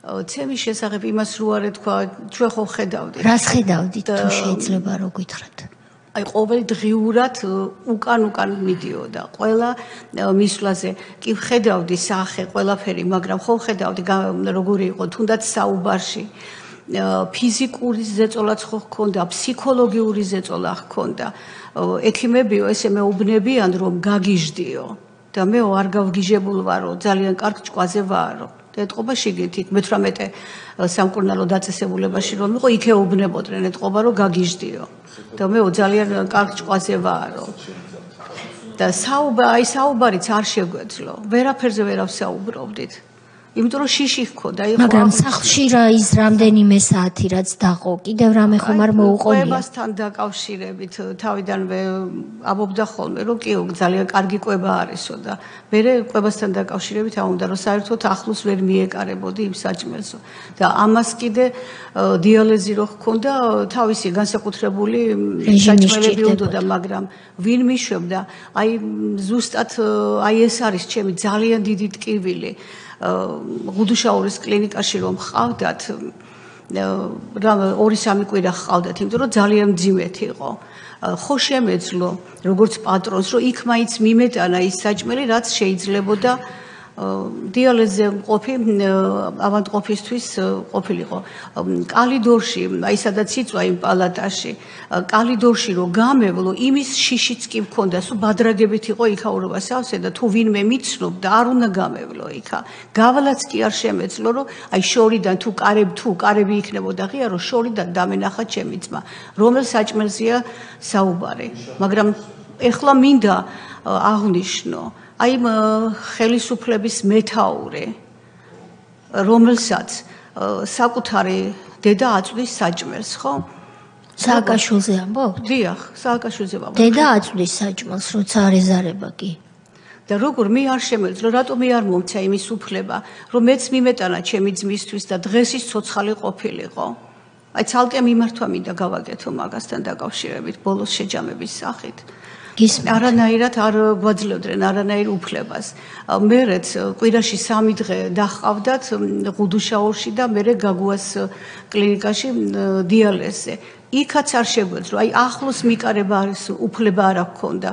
ცემის შესახებ იმას რო არ ეთქვა ჩვენ ხო ხედავდით რას ხედავდით თუ შეიძლება რო გითხრათ აი ყოველ დღიურად უკან მიდიოდა ყველა მისვლაზე კი ხედავდი სახე ყველაფერი მაგრამ ხო ხედავდი როგორი იყო თუნდაც საუბარში ფიზიკური ზეწოლაც ხო ჰქონდა ფსიქოლოგიური ზეწოლა ჰქონდა ექიმებიო ესე მეუბნებიან რომ გაგიჟდიო და მე არ გავგიჟებულ ვარო ძალიან კარგ ჭკვაზე ვარო და ეთყობა შიგნით იქ მე-18 სამკურნალო დაწესებულებაში რომ იყო იქ ეუბნებოდნენ ეთყობა რომ გაგიჟდიო და მე ძალიან კარგ ჭკვაზე ვარო და საუბარიც არ შეგვეძლო ვერაფერზე ვერ ავსაუბრობდით იმიტომ რომ შიში ჰქონდა იყო მაგრამ სახლში რა ის რამდენიმე საათი რაც დაყო კიდევ რამე ხომ არ მოუყოლია კვებასთან დაკავშირებით თავიდანვე ამბობდა ხოლმე რომ კი ძალიან კარგი კვება არისო და მე კვებასთან დაკავშირებით ამბობდა რომ საერთოდ ახლოს ვერ მიეკარებოდი იმ საჭმელსო და ამას კიდე დიალეზი რო ჰქონდა თავისი განსაკუთრებული საჭმელები უნდოდა მაგრამ ვინ მიშვებდა აი ზუსტად აი ეს არის ჩემი ძალიან დიდი ტკივილი გუდუშაურის კლინიკაში რომ ხავდათ რა 2-3 კვირა ხავდათ იმიტომ რომ ძალიან მძიმეთ იყო ხო შემეძლო როგორც პატრონს რომ იქ მაინც მიმეტანა ის საჭმელი რაც შეიძლებოდა დიალეზზე ყოფი ავადმყოფისთვის ყოფილიყო კალიდორში აი სადაც იწვა იმ პალატაში კალიდორში რომ გამევლო იმის შიშიც კი მქონდა სულ ბადრაგებით იყო იქაურობა სავსე და თუ ვინმე მიცნობდა არ უნდა გამევლო იქა გავალაც კი არ შემეძლო რომ აი შორიდან თუ კარები იქნებოდა ღია რომ შორიდან დამენახა ჩემი ძმა რომელ საჭმელზეა საუბარი მაგრამ ეხლა მინდა აღნიშნო აი ხელისუფლების მეთაური რომელსაც საკუთარი დედა აწვდის საჭმელს ხო სააკაშვილზე ამბობთ დიახ სააკაშვილზე ვამბობ დედა აწვდის საჭმელს როცა არ ეზარება კი და როგორ მე არ შემეძლო რატომ მე არ მომცა იმის უფლება რომ მეც მიმეტანა ჩემი ძმისთვის და დღეს ის ცოცხალი ყოფილიყო აი ცალკე მიმართვა მინდა გავაკეთო მაგასთან დაკავშირებით ბოლოს შეჯამების სახით არანაირად არ გვაძლევდნენ არანაირ უფლებას. მერეც კვირაში 3 დღე დახავდათ გუდუშაურში და მერე გაგუას კლინიკაში დიალეზზე. იქაც არ შეგვეძლო. აი ახლოს მიკარება არის უფლება არ აქვს.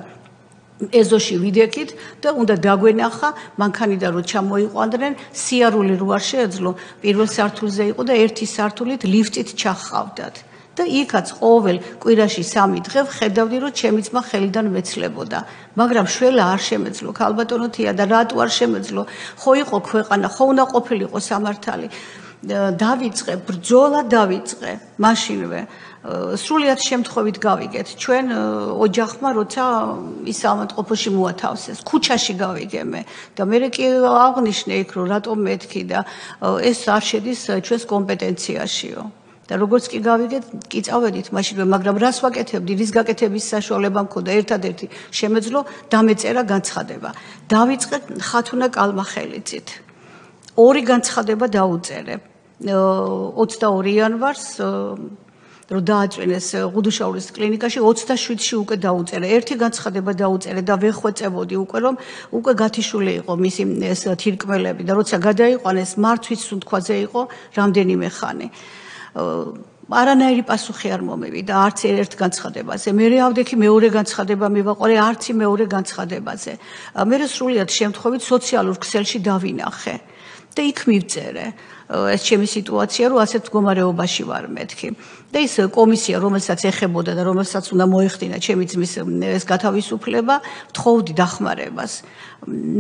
ეზოში ვიდექით და უნდა დაგვენახა მანქანიდან რომ ჩამოიყვანდნენ სიარული რო არ შეეძლო პირველ სართულზე იყო და ერთი სართულით ლიფტით ჩახავდათ. და იქაც ყოველ კვირაში 3 დღე ვხედავდი რომ ჩემი ძმა ხელიდან მეცლებოდა მაგრამ შველა არ შემეძლო ქალბატონოთია და რატო არ შემეძლო ხო იყო ქვეყანა ხო უნდა ყოფილიყო სამართალი დავიწყე ბრძოლა დავიწყე მაშინვე სრულიად შემთხვევით გავიგეთ ჩვენ ოჯახმა როცა ის ავადმყოფოში მოათავსეს ქუჩაში გავიგე მე და მე კი აღნიშნე იქ რომ რატომ მეთქი და ეს არ შედის ჩვენს კომპეტენციაშიო და როგორც კი გავიგეთ, კი წავედით მაშინვე, მაგრამ რას ვაკეთებდი, რის გაკეთების საშუალება მქონდა, ერთადერთი შემეძლო დამეწერა განცხადება. დავიწყე ხათუნა კალმახელიძით. 2 განცხადება დაუწერე. 22 იანვარს რომ დააწვინეს გუდუშაურის კლინიკაში 27-ში უკვე დაუწერე. ერთი განცხადება დაუწერე და ვეხვეწებოდი უკვე რომ უკვე გათიშული იყო მისი ეს თირკმელები და როცა გადაიყვანეს მართვის სუნთქვაზე იყო რამდენიმე ხანი. არანაირი პასუხი არ მომევიდა არც ერთ განცხადებაზე. მე ავდექი მეორე განცხადება მივაყარე არც მეორე განცხადებაზე. მე სრულიად შემთხვევით სოციალურ ქსელში დავინახე და იქ მივწერე ეს ჩემი სიტუაცია, რომ ასეთ მდგომარეობაში ვარ მეთქი. და ის კომისია, რომელსაც ეხებოდა და რომელსაც უნდა მოეხდინა ჩემი ძმის ეს გათავისუფლება, თხოვდი დახმარებას.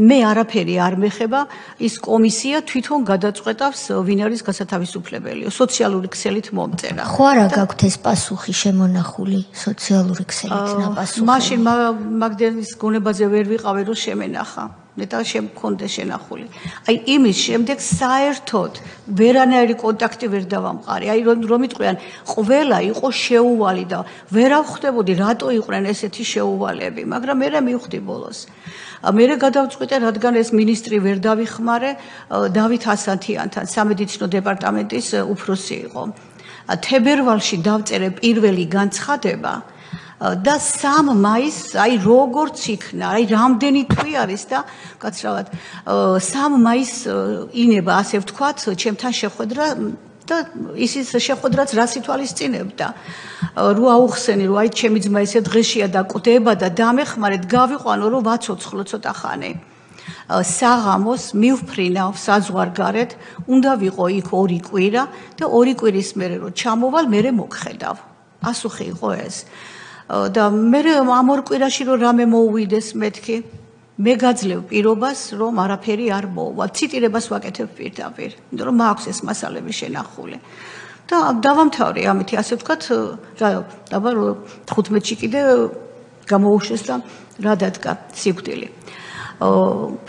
მე არაფერი არ მეხება, ის კომისია თვითონ გადაწყვეტავს ვინ არის გასათავისუფლებელი. სოციალური ქსელით მომწერა. ხო არა გაქვთ ეს პასუხი შემონახული სოციალური ქსელით ნაპასუხი? მაშინ მაგდენის გონებაზე ვერ ვიყავი, რომ შემენახა. ნეტა შემქონდა შენახული. აი იმის შემდეგ საერთოდ ვერანაირი კონტაქტი ვერ დავამყარი. აი რომ იტყვიან, ყველა იყო შეუვალი და ვერ ავხვდებოდი რატო იყვნენ ესეთი შეუვალები, მაგრამ მე მივხვდი ბოლოს. მე გადავწყვიტე, რადგან ეს მინისტრი ვერ დავიხმარე, დავით ასათიანთან, სამედიცინო დეპარტამენტის უფროსი იყო. თებერვალში დავწერე პირველი განცხადება და 3 მაისს, აი როგორც იქნა, აი რამდენი თვე არის და კაცრავად 3 მაისს ინება, ასე ვთქვათ, ჩემთან შეხვედრა და ისის შეხვედრაც რას ითვალისწინებდა, რო აუხსენი, რომ აი ჩემი ძმა ესე დღეშია და კვდება და დამეხმარეთ, გავიყვანო, რომ ვაცოცხლო ცოტა ხანი. საღამოს მივფრინავ საზღვარგარეთ, უნდა ვიყო იქ 2 კვირა და 2 კვირის მერე რო ჩამოვალ, მერე მოგხედავ. პასუხი იყო ეს. და მე ამ 2 კვირაში რომ რამე მოუვიდეს მეთქი, მე გაძლევ პირობას, რომ არაფერი არ მოვა. ციტირებას ვაკეთებ პირდაპირ, იმიტომ რომ მაქვს ეს მასალები შენახული. და დავამთავრე ამით, ასე ვთქვათ, რა, დაბა 15-ში კიდე გამოუშვეს და რა დადგა სიკვდილი.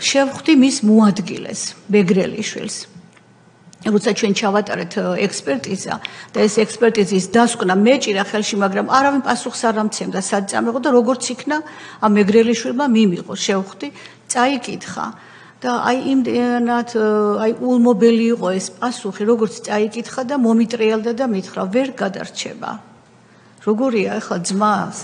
შევხვდი მის მოადგილეს, მეგრელიშვილს. როცა ჩვენ ჩავატარეთ ექსპერტიზა და ეს ექსპერტიზის დასკვნა მეჭირა ხელში, მაგრამ არავინ პასუხს არ ამცემდა, სად წამეღო და როგორც იქნა ამ მეგრელიშვილმა მიმიღო, შევხვდი, წაიკითხა და აი იმდენად აი ულმობელი იყო ეს პასუხი, როგორც წაიკითხა და მომიტრიალდა და მითხრა, ვერ გადარჩება. როგორია ახლა ძმას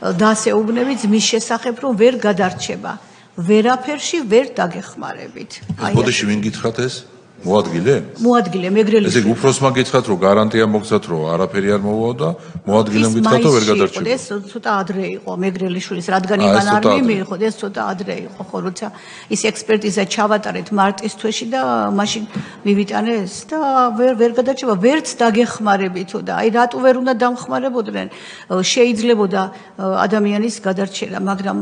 დასეუბნები ძმის შესახებ, რომ ვერ გადარჩება. ვერაფერში ვერ დაგეხმარებით. აი ბოდიში ვინ გითხრათ ეს? მოადგილე? მოადგილე, მეგრელი. ესე უფროსმა გითხრათ, რომ გარანტია მოგცათ, რომ არაფერი არ მოვა და მოადგილემ გითხრათ, რომ ვერ გადარჩება. ეს ცოტა ადრე იყო მეგრელიშვილის, რადგან იმან არ მიმიღო, ეს ცოტა ადრე იყო, ხო, როცა ის ექსპერტიზა ჩავატარეთ მარტის თვეში და მაშინ მივიტანე ეს და ვერ გადარჩება, ვერც დაგეხმარებითო და აი რატო ვერ უნდა დამხმარებოდნენ, შეიძლებოდა ადამიანის გადარჩენა, მაგრამ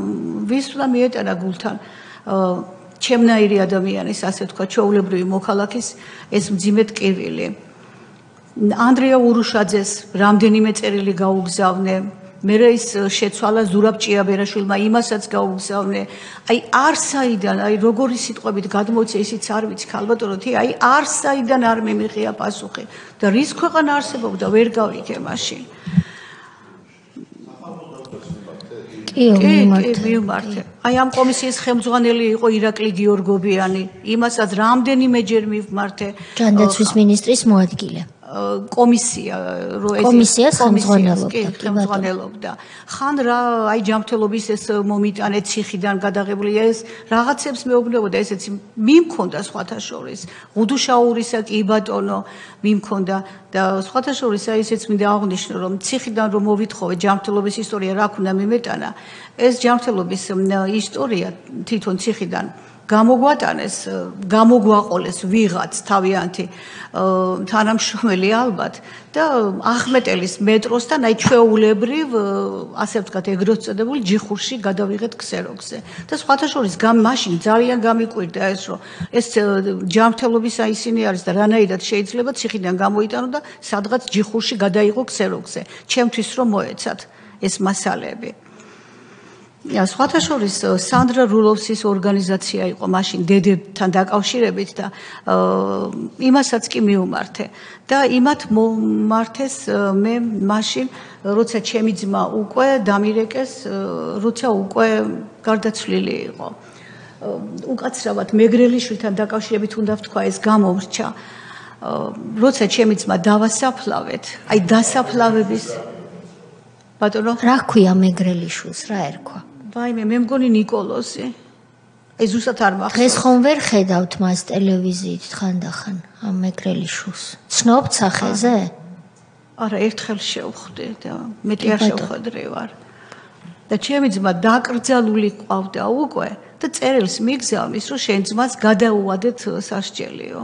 ვის უნდა მიეტანა გულთან ჩემნაირი ადამიანის, ასე ვთქვა, ჩვეულებრივი მოქალაქის ეს მძიმე ტკივილი. ანდრია ურუშაძეს რამდენიმე წერილი გაუგზავნე, მე ის შეცვალა ზურაბ ჭიაბერაშვილმა, იმასაც გაუგზავნე. აი არსაიდან, აი როგორი სიტყვებით გადმოიცა, ისიც არ ვიცი, ქალბატონო, აი არსაიდან არ მიმიღია პასუხი და რის ქვეყანა არსებობდა, ვერ გავიქე მაშინ. კი, მივმართე. აი ამ კომისიის ხელმძღვანელი იყო ირაკლი გიორგობიანი, იმასაც რამდენიმეჯერ მივმართე. ჯანდაცვის მინისტრის მოადგილე. კომისია, კომისიას ხელმძღვანელობდა. ხან რა, აი ჯანმრთელობის ეს მომიტანე ციხიდან გადაღებული ეს რაღაცებს მეუბნებოდა, ესეც მიმქონდა სხვათა შორის. ღუდუშაურისა კი ბატონო მიმქონდა და სხვათა შორის აი ესეც მინდა აღვნიშნო, რომ ციხიდან რომ მოვითხოვე ჯანმრთელობის ისტორია რა ქუნა მიმეტანა, ეს ჯანმრთელობის ისტორია თვითონ ციხიდან გამოგვატანეს, გამოგვაყოლეს ვიღაც თავიანთი თანამშრომელი ალბათ და ახმეტელის მეტროსთან აი ჩვეულებრივ, ასე ვთქვათ, ეგრეთ წოდებული ჯიხურში გადავიღეთ ქსეროქსზე. და სხვათა შორის მაშინ ძალიან გამიკვირდა ეს, რომ ეს ჯანმრთელობის აი ისინი არის და რანაირად შეიძლება ციხიდან გამოიტანო და სადღაც ჯიხურში გადაიღო ქსეროქსზე. ჩემთვის რომ მოეცათ ეს მასალები. სხვათა შორის სანდრა რულოვსის ორგანიზაცია იყო მაშინ დედებთან დაკავშირებით და იმასაც კი მივმართე და იმათ მომართეს მე მაშინ როცა ჩემი ძმა უკვე დამირეკეს, როცა უკვე გარდაცვლილი იყო. უკაცრავად მეგრელიშვილთან დაკავშირებით უნდა ვთქვა ეს გამომრჩა. როცა ჩემი ძმა დავასაფლავეთ, აი დასაფლავების ბატონო რა ქვია მეგრელიშვილს, რა ერქვა? ვაიმე, მე მგონი ნიკოლოზი. აი ზუსტად არ მახსოვს. დღეს ხომ ვერ ხედავთ მას ტელევიზიით ხანდახან ამ მეგრელიშვილს. ცნობთ სახეზე? არა, ერთხელ შევხვდი და მეტი არ შევხვედრი ვარ. და ჩემი ძმა დაკრძალული ყავდა უკვე და წერილს მიგზავნის, რომ შენ ძმას გადაუვადეთ სასჯელიო.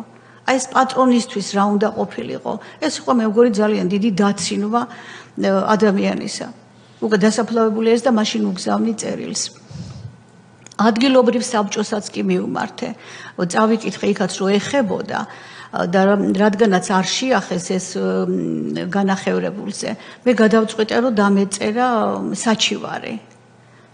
აი ეს პატრონისთვის რა უნდა ყოფილიყო. ეს იყო მე მგონი ძალიან დიდი დაცინვა ადამიანისა. უკვე დასაფლავებული ეს და მაშინ უგზავნი წერილს. ადგილობრივ საბჭოსაც კი მივმართე. წავიკითხე იქაც რომ ეხებოდა და რადგანაც არ შეახეს ეს განახევრებულზე, მე გადავწყვიტე რომ დამეწერა საჩივარი.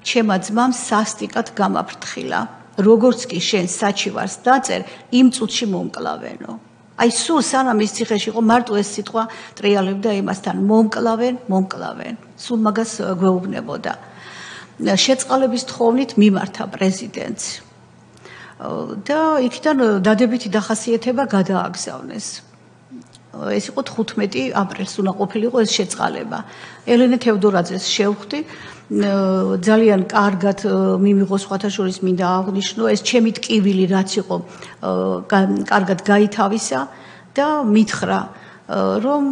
ჩემმა ძმამ სასტიკად გამაფრთხილა. როგორც კი შენ საჩივარს დაწერ, იმ წუთში მომკლავენო. აი სულ სანამ ის ციხეში იყო, მარტო ეს სიტყვა ტრიალებდა იმასთან, მომკლავენ. სულ მაგას გვეუბნებოდა. შეწყალების თხოვნით მიმართა პრეზიდენტს. და იქიდან დადებითი დახასიათება გადააგზავნეს. ეს იყო 15 აპრილს უნდა ყოფილიყო ეს შეწყალება. ელენე თევდორაძეს შევხვდი, ძალიან კარგად მიმიღო სხვათა შორის მინდა აღნიშნო, ეს ჩემი ტკივილი რაც იყო, კარგად გაითავისა და მითხრა, რომ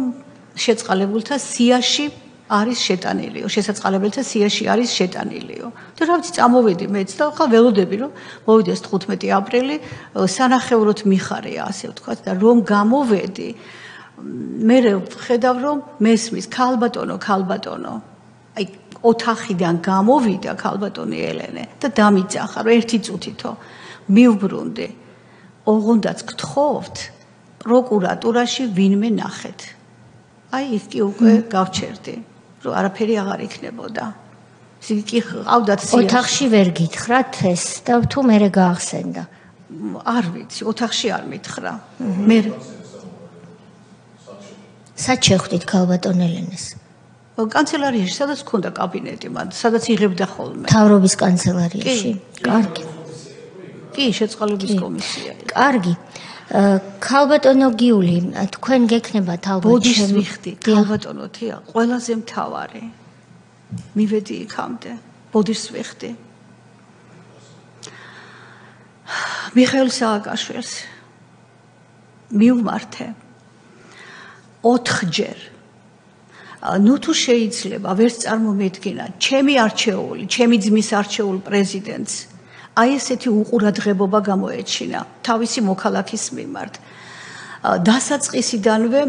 შეწყალებულთა სიაში არის შეტანილიო, შესაწყალებელთა სიაში არის შეტანილიო. და რა ვიცი, წამოვედი მეც და ხა ველოდები რომ მოვიდეს 15 აპრილი, სანახევროდ მიხარია, ასე ვთქვათ, და რომ გამოვედი, მე ვხედავ რომ მესმის ქალბატონო. აი ოთახიდან გამოვიდა ქალბატონი ელენე და დამიძახა, რომ ერთი წუთითო მივბრუნდი. ოღონდაც გთხოვთ პროკურატურაში ვინმე ნახეთ. აი ის კი უკვე გავჩერდი. რომ არაფერი აღარ იქნებოდა. კი ყავდათ სიაში. ოთახში ვერ გითხრათ ეს და თუ მერე გაახსენდა. არ ვიცი, ოთახში არ მითხრა. მე სად შეხვდით ქალბატონ ელენეს? კანცელარიაში, სადაც ჰქონდა კაბინეტი, მან, სადაც იღებდა ხოლმე. მთავრობის კანცელარიაში. კარგი. კი, შეწყალების კომისია. კარგი. ქალბატონო გიული, თქვენ გექნებათ ალბათ ბოდის ვიხდი, ქალბატონო თია, ყველაზე მთავარი. მივედი იქამდე, ბოდის ვიხდი. მიხეილ სააკაშვილს მივმართე 4-ჯერ. ნუ თუ შეიძლება, ვერც წარმომედგინა, ჩემი არჩეული, ჩემი ძმის არჩეულ პრეზიდენტს აი ესეთი უყურადღებობა გამოეჩინა თავისი მოქალაქის მიმართ. დასაწყისიდანვე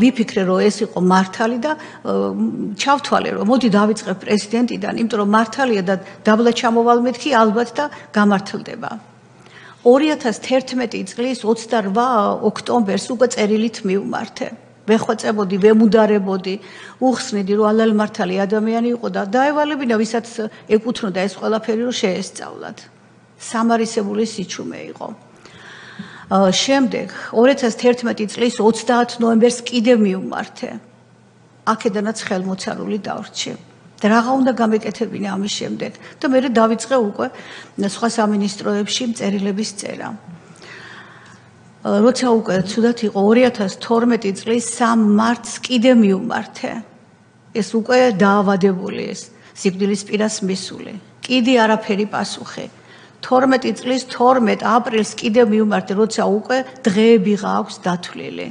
ვიფიქრე, რომ ეს იყო მართალი და ჩავთვალე, რომ მოდი დავიწყებ პრეზიდენტიდან, იმიტომ რომ მართალია და დაბლა ჩამოვალ მეთქი ალბათ და გამართლდება. 2011 წლის 28 ოქტომბერს უკვე წერილით მივმართე. ვეხვეწებოდი, ვემუდარებოდი, უხსნიდი, რომ ალალ მართალი ადამიანი იყო და დაევალებინა, ვისაც ეკუთვნოდა ეს ყველაფერი, რომ შეესწავლათ. სამარისებული სიჩუმე იყო. შემდეგ 2011 წლის 30 ნოემბერს კიდევ მივმართე. აქედანაც ხელმოცარული დავრჩი. და რაღა უნდა გამეკეთებინა ამის შემდეგ და მე დავიწყე უკვე სხვა სამინისტროებში წერილების წერა. როცა უკვე ცუდად იყო 2012 წლის 3 მარტს კიდევ მივმართე. ეს უკვე დაავადებული ეს სიკვდილის პირას მისული. კიდე არაფერი პასუხი. 12 წლის 12 აპრილს კიდევ მივმართე, როცა უკვე დღეები გააქვს დათვლილი.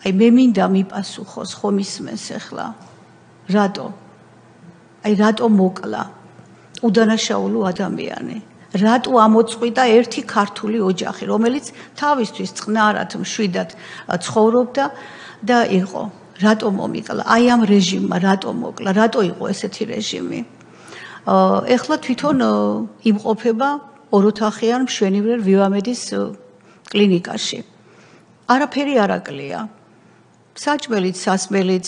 აი მე მინდა მიპასუხოს, ხომ ისმენს ახლა? რატო? აი რატო მოკლა უდანაშაულო ადამიანი? რატო ამოწყვიტა ერთი ქართული ოჯახი, რომელიც თავისთვის წყნარად, მშვიდად ცხოვრობდა და იყო? რატო მომიკლა? აი ამ რეჟიმმა რატო მოკლა? რატო იყო ესეთი რეჟიმი? ეხლა თვითონ იმყოფება ოროთახიან მშვენივრად ვივამედის კლინიკაში. არაფერი არ აკლია. საჭმელიც, სასმელიც,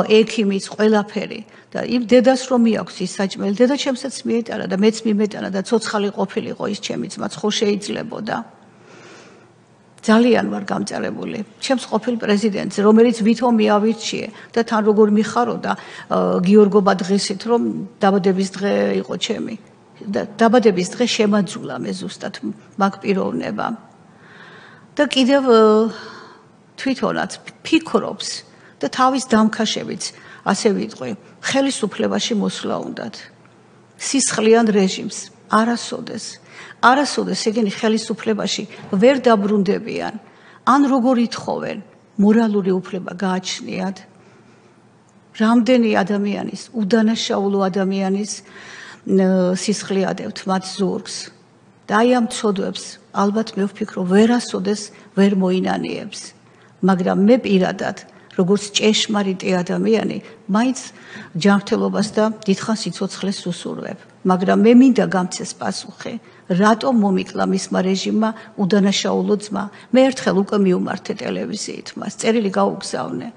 ექიმიც, ყველაფერი. და იმ დედას რომ მიაქვს ის საჭმელი, დედა ჩემსაც მიეტანა და მეც მიმეტანა და ცოცხალი ყოფილიყო ის ჩემი ძმაც, ხო შეიძლებოდა. ძალიან ვარ გამწარებული. ჩემს ყოფილ პრეზიდენტს, რომელიც ვითომ მიავირჩიე და თან როგორ მიხაროდა გიორგო ბადღესით, რომ დაბადების დღე იყო ჩემი. და დაბადების დღე შემაძულა მე ზუსტად მაგ პიროვნებამ. და კიდევ თვითონაც ფიქრობს და თავის დამქაშებით ასე ვიტყვი, ხელისუფლებაში მოსვლა უნდათ. სისხლიან რეჟიმს არასოდეს ეგენი ხელისუფლებაში ვერ დაბრუნდებიან, ან როგორ ითხოვენ, მორალური უფლება გააჩნიათ, რამდენი ადამიანის, უდანაშაულო ადამიანის სისხლი ადევთ მათ ზურგს. და აი ამ ცოდვებს ალბათ მე ვფიქრობ ვერასოდეს ვერ მოინანიებს. მაგრამ მე პირადად როგორც ჭეშმარიტი ადამიანი, მაინც ჯანმრთელობას და დიდხანს სიცოცხლეს უსურვებ. მაგრამ მე მინდა გამცეს პასუხი, რატომ მომიკლა მისმა რეჟიმმა უდანაშაულო ძმა. მე ერთხელ უკვე მიუმართე ტელევიზიით მას, წერილი გაუგზავნე.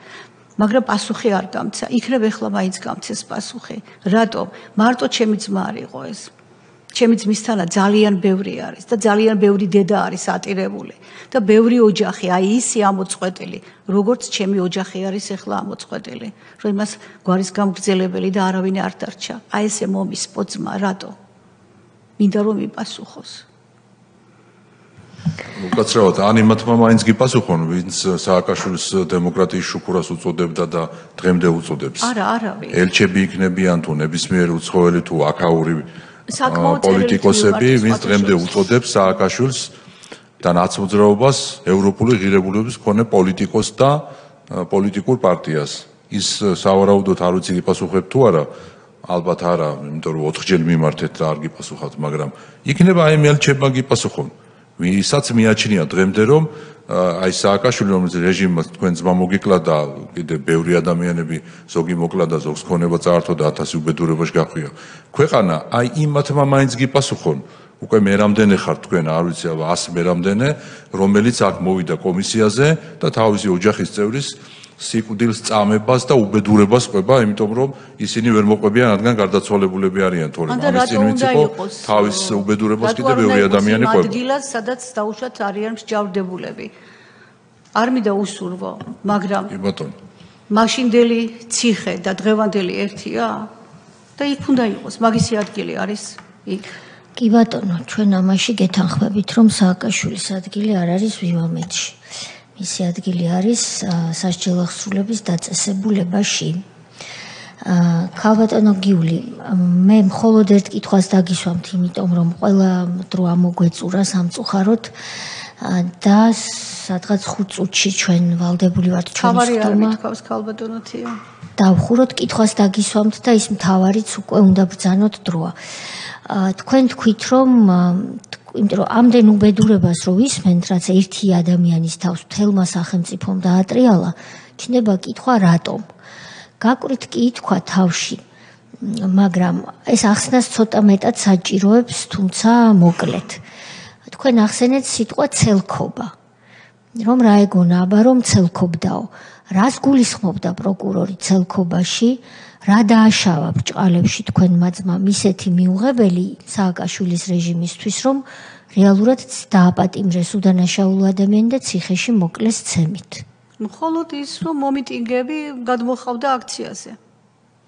მაგრამ პასუხი არ გამცა. იქნებ ეხლა მაინც გამცეს პასუხი. რატომ? მარტო ჩემი ძმა არ იყო ეს. ჩემი ძმისთანა ძალიან ბევრი არის და ძალიან ბევრი დედა არის ატირებული და ბევრი ოჯახი, აი ისი ამოწყვეტილი, როგორც ჩემი ოჯახი არის ეხლა ამოწყვეტილი, რომ იმას გვარის გამგრძელებელი და არავინ არ დარჩა. აი ესე მომისპო ძმა, რატო? მინდა რომ მიპასუხოს. უკაცრავად, ანიმატმა მაინც გიპასუხონ, ვინც სააკაშვილის დემოკრატიის შუქურას უწოდებდა და დღემდე უწოდებს. არა, არავინ. ელჩები იქნებიან თუ ნებისმიერი უცხოელი თუ აქაური პოლიტიკოსები, ვინც დღემდე უწოდებს სააკაშვილს და ნაცმოძრაობას ევროპული ღირებულების მქონე პოლიტიკოს და პოლიტიკურ პარტიას. ის სავარაუდოდ არ ვიცი გიპასუხებ თუ არა, ალბათ არა, იმიტომ რომ 4-ჯერ მიმართეთ და არ გიპასუხავთ, მაგრამ იქნება აი ელჩებმა გიპასუხონ. ვისაც მიაჩნია დღემდე რომ აი სააკაშვილი რომელიც რეჟიმმა თქვენ ძმა მოგიკლა და კიდე ბევრი ადამიანები ზოგი მოკლა და ზოგს ქონება წაართო და 1000 უბედურებაში გახვია. ქვეყანა აი იმათმა მაინც გიპასუხონ. უკვე მე რამდენი ხარ თქვენ არ ვიცი აბა 100 მე რამდენი რომელიც აქ მოვიდა კომისიაზე და თავისი ოჯახის წევრის სიკვდილს წამებას და უბედურებას ყვება, იმიტომ რომ ისინი ვერ მოყვებიან, რადგან გარდაცვალებულები არიან თორემ ამის წინ ვინც იყო თავის უბედურებას კიდე ბევრი ადამიანი ყვება. ადგილას სადაც დაუშვათ არიან მსჯავრდებულები. არ მინდა უსურვო, მაგრამ კი ბატონო. მაშინდელი ციხე და დღევანდელი ერთია და იქ უნდა იყოს, მაგისი ადგილი არის იქ. კი ბატონო, ჩვენ ამაში გეთანხმებით, რომ სააკაშვილის ადგილი არ არის ვივამეთში. მისი ადგილი არის სასჯელო აღსრულების დაწესებულებაში. ქალბატონო გიული, მე მხოლოდ ერთ კითხვას დაგისვამთ, იმიტომ რომ ყველა დრო ამოგვეწურა სამწუხაროდ და სადღაც 5 წუთში ჩვენ ვალდებული ვართ ჩვენი თავარი არ მithქვავს ქალბატონო თია. დავხუროთ კითხვას დაგისვამთ და ის მთავარიც უკვე უნდა ბრძანოთ დროა. თქვენ თქვით რომ იმიტომ რომ ამდენ უბედურებას რო ვისმენთ, რაც ერთი ადამიანის თავს მთელმა სახელმწიფომ დაატრიალა, ჩნდება კითხვა რატომ. გაკვირთ კი თქვა თავში, მაგრამ ეს ახსნას ცოტა მეტად საჭიროებს, თუმცა მოკლედ. თქვენ ახსენეთ სიტყვა ცელქობა. რომ რა ეგონა, აბა რომ ცელქობდაო. რას გულისხმობდა პროკურორი ცელქობაში? რა დააშავა ბრჭყალებში თქვენმა ძმამ ისეთი მიუღებელი სააკაშვილის რეჟიმისთვის, რომ რეალურად დააპატიმრეს უდანაშაულო ადამიანი და ციხეში მოკლეს ცემით. მხოლოდ ის, რომ მომიტინგები გადმოხავდა აქციაზე.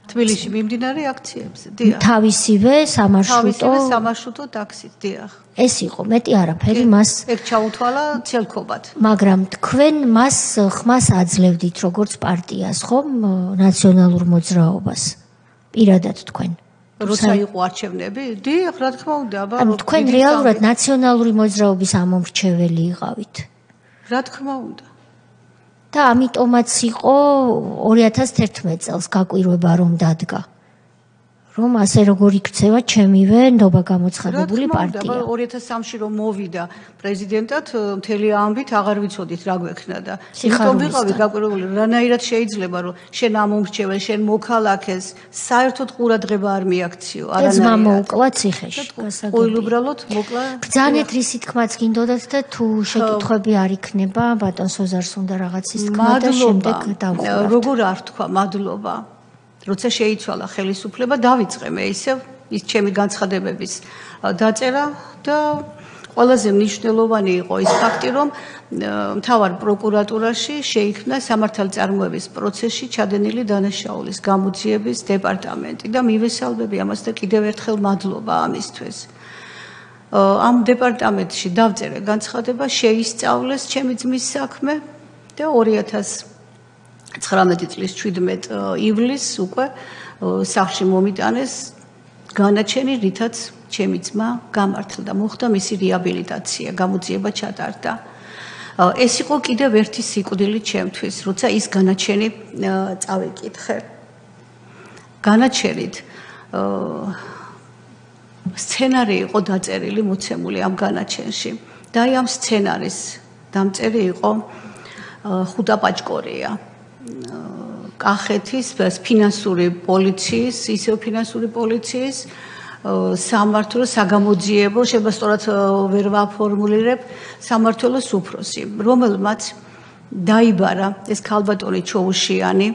თბილისში მიმდინარე აქციებზე, დიახ. თავისივე სამარშრუტო ტაქსით, დიახ. ეს იყო მეტი არაფერი მას ეგ ჩაუთვალა ცელქობად. მაგრამ თქვენ მას ხმას აძლევდით როგორც პარტიას, ხომ, ნაციონალურ მოძრაობას. პირადად თქვენ. როცა იყო არჩევნები? დიახ, რა თქმა უნდა, აბა. ანუ თქვენ რეალურად ნაციონალური მოძრაობის ამომრჩეველი იყავით. რა თქმა უნდა. და ამიტომაც იყო 2011 წელს გაკვირვება რომ დადგა. რომ ასე როგორ იქცევა ჩემივე ნდობა გამოცხადებული პარტია. 2003-ში რომ მოვიდა პრეზიდენტად, მთელი ამბით აღარ ვიცოდით რა გვექნა და იმიტომ ვიყავი გაკვირვებული, რანაირად შეიძლება რომ შენ ამომრჩეველ, შენ მოქალაქეს, საერთოდ ყურადღება არ მიაქციო, არანაირად. ეს მომოკლა ციხეში, გასაგებია. უბრალოდ მოკლა. ბრძანეთ რისი თქმაც გინდოდათ და თუ შეკითხვები არ იქნება, ბატონ სოზარს უნდა რაღაცის თქმა და შემდეგ დავხუროთ. როგორ არ თქვა, მადლობა. როცა შეიცვალა ხელისუფლება, დავიწყე მე ისევ ის ჩემი განცხადებების დაწერა და ყველაზე მნიშვნელოვანი იყო ის ფაქტი, რომ მთავარ პროკურატურაში შეიქმნა სამართალწარმოების პროცესში ჩადენილი დანაშაულის გამოძიების დეპარტამენტი და მივესალმები ამას და კიდევ ერთხელ მადლობა ამისთვის. ამ დეპარტამენტში დავწერე განცხადება, შეისწავლეს ჩემი ძმის საქმე და 2019 წლის 17 ივლისს უკვე სახლში მომიტანეს განაჩენი, რითაც ჩემი ძმა გამართლდა, მოხდა მისი რეაბილიტაცია, გამოძიება ჩატარდა. ეს იყო კიდევ ერთი სიკვდილი ჩემთვის, როცა ის განაჩენი წავიკითხე. განაჩერით სცენარი იყო დაწერილი, მოცემული ამ განაჩენში. და აი ამ სცენარის დამწერი იყო ხუდა პაჭკორია. კახეთის ფინანსური პოლიციის, ისევ ფინანსური პოლიციის სამმართველო საგამოძიებო, შეიძლება სწორად ვერ ვაფორმულირებ, სამმართველოს უფროსი, რომელმაც დაიბარა ეს ქალბატონი ჩოუშიანი,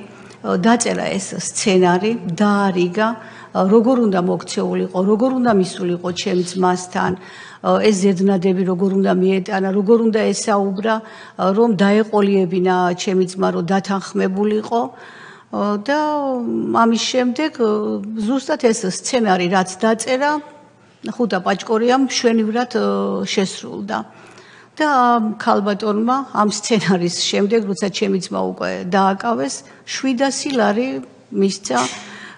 დაწერა ეს სცენარი, დაარიგა, როგორ უნდა მოქცეულიყო, როგორ უნდა მისულიყო ჩემი ძმასთან, ეს ზედნადები როგორ უნდა მიეტანა, როგორ უნდა ესაუბრა, რომ დაეყოლიებინა ჩემი ძმა, რომ დათანხმებულიყო და ამის შემდეგ ზუსტად ეს სცენარი რაც დაწერა, ხუდა პაჭკორიამ მშვენივრად შესრულდა. და ქალბატონმა ამ სცენარის შემდეგ, როცა ჩემი ძმა უკვე დააკავეს, 700 ლარი მისცა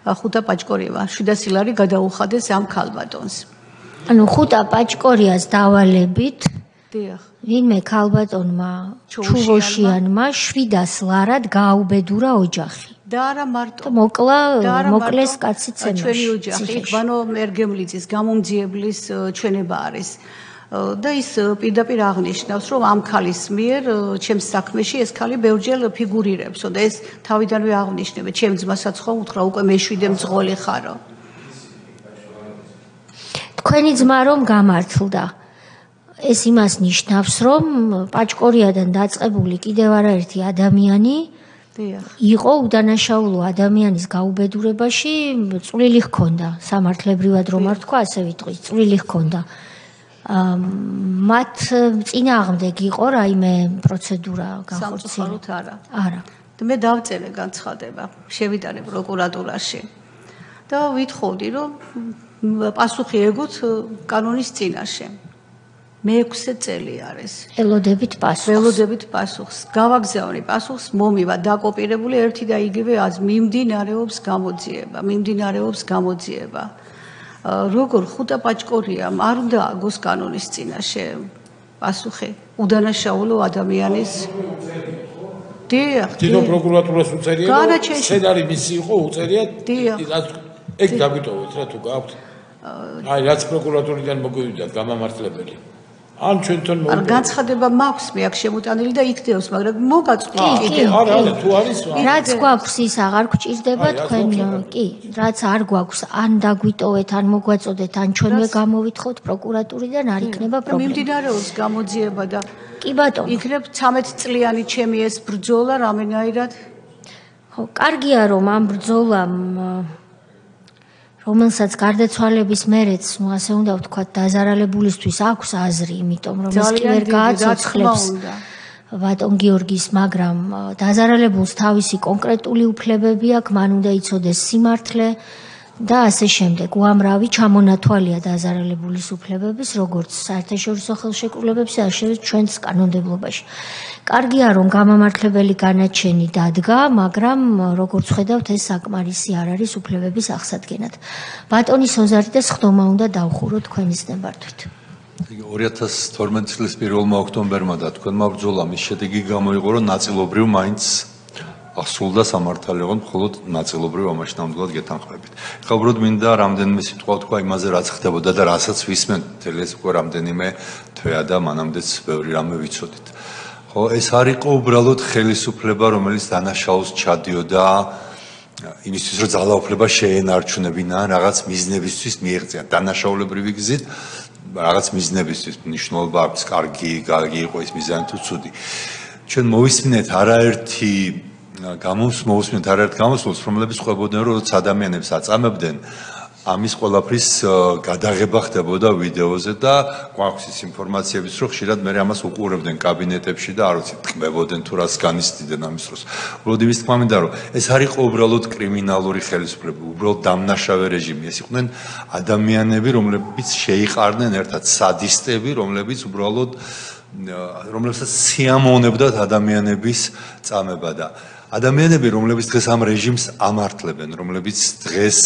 ხუდა პაჭკორიევა, 700 ლარი გადაუხადეს ამ ქალბატონს. ანუ ხუდა პაჭკორიას დავალებით დიახ. ვინმე ქალბატონმა ჩუვოშიანმა 700 ლარად გააუბედურა ოჯახი. და არა მარტო. მოკლეს კაცი ცემაში. ჩვენი ოჯახი, ვანო მერგემლიძის გამომძიებლის ჩვენება არის. და ის პირდაპირ აღნიშნავს, რომ ამ ქალის მიერ ჩემს საქმეში ეს ქალი ბევრჯერ ფიგურირებს და ეს თავიდანვე აღნიშნებენ. ჩემ ძმასაც ხო უთხრა, უკვე მეშვიდე მძღოლი ხარო. თქვენი ძმა რომ გამართლდა. ეს იმას ნიშნავს, რომ პაჭკორიადან დაწყებული კიდევ არაერთი ადამიანი იყო უდანაშაულო ადამიანის გაუბედურებაში წვლილი ჰქონდა. სამართლებრივად რომ არ თქვა, ასე ვიტყვი, წვლილი ჰქონდა. მათ წინააღმდეგ იყო რაიმე პროცედურა განხორციელებული? სამწუხაროდ არა. არა. მე დავწერე განცხადება, შევიტანე პროკურატურაში. და ვითხოვდი, რომ პასუხი ეგოთ კანონის წინაშე. მე-6 წელი არის. ელოდებით პასუხს. ელოდებით პასუხს. გავაგზავნე პასუხს, მომივა დაკოპირებული ერთი და იგივე მიმდინარეობს გამოძიება. როგორ ხუდა პაჭკორიამ არ უნდა აგოს კანონის წინაშე პასუხი უდანაშაულო ადამიანის დიახ თვითონ პროკურატურას უწერია სცენარი მისი იყო უწერია ეგ დაგიტოვეთ რა თუ გაქვთ აი რაც პროკურატურიდან მოგვივიdat გამამართლებელი ან ჩვენთან არ განცხადება მაქვს მე აქ შემოტანილი და იქნებს მაგრამ მოგაწყვი კიდევ არა თუ არის რაც გვაქვს ის აღარ გჭირდება თქვენ კი რაც არ გვაქვს ან დაგვიტოვეთ ან მოგვაწოდეთ ან ჩვენვე გამოვითხოვთ პროკურატურიდან არ იქნება პრობლემა მიმდინარეობს გამოძიება და კი ბატონო იქნებ 13 წლიანი ჩემი ეს ბრძოლა რამენაირად ხო კარგია რომ ამ ბრძოლამ რომელსაც გარდაცვალების მერეც, ნუ ასე უნდა ვთქვათ, დაზარალებულისთვის აქვს აზრი, იმიტომ რომ ის კი ვერ გააცოცხლებს ბატონ გიორგის, მაგრამ დაზარალებულს თავისი კონკრეტული უფლებები აქვს, მან უნდა იცოდეს სიმართლე და ასე შემდეგ. უამრავი ჩამონათვალია დაზარალებულის უფლებების, როგორც საერთაშორისო ხელშეკრულებებში, ასევე ჩვენს კანონმდებლობაში. კარგია რომ გამამართლებელი განაჩენი დადგა, მაგრამ როგორც ხედავთ, ეს საკმარისი არ არის უფლებების აღსადგენად. ბატონი სოზარი და სხდომა უნდა დავხუროთ თქვენის ნებართვით. 2012 წლის 1 ოქტომბერმა და თქვენმა ბრძოლამ ის შედეგი გამოიღო, რომ ნაწილობრივ მაინც ასრულდა სამართალია, მხოლოდ ნაწილობრივ ამაში ნამდვილად გეთანხმებით. ხა უბრალოდ მინდა რამდენიმე სიტყვა თქვა იმაზე, რაც ხდებოდა და რასაც ვისმენთ, მთელი ეს უკვე რამდენიმე თვეა და მანამდეც ბევრი რამე ვიცოდით. ხო, ეს არ იყო უბრალოდ ხელისუფლება, რომელიც დანაშაულს ჩადიოდა იმისთვის, რომ ძალაუფლება შეენარჩუნებინა, რაღაც მიზნებისთვის მიეღწია. დანაშაულებრივი გზით რაღაც მიზნებისთვის მნიშვნელობა აქვს, კარგი იყო ეს მიზანი თუ ცუდი. ჩვენ მოვისმინეთ არაერთი გამოსვლას, რომლებიც ყვებოდნენ, რომ ადამიანებს აწამებდნენ, ამის ყველაფრის გადაღება ხდებოდა ვიდეოზე და გვაქვს ის ინფორმაციებიც, რომ ხშირად მე ამას უყურებდნენ კაბინეტებში და არ ვიცი, ტყმებოდნენ თუ რას განიცდიდნენ ამის დროს. უბრალოდ იმის თქმა მინდა, რომ ეს არ იყო უბრალოდ კრიმინალური ხელისუფლება, უბრალოდ დამნაშავე რეჟიმი, ეს იყვნენ ადამიანები, რომლებიც შეიყარნენ ერთად სადისტები, რომლებიც უბრალოდ რომლებსაც სიამოვნებდათ ადამიანების წამება და ადამიანები, რომლებიც დღეს ამ რეჟიმს ამართლებენ, რომლებიც დღეს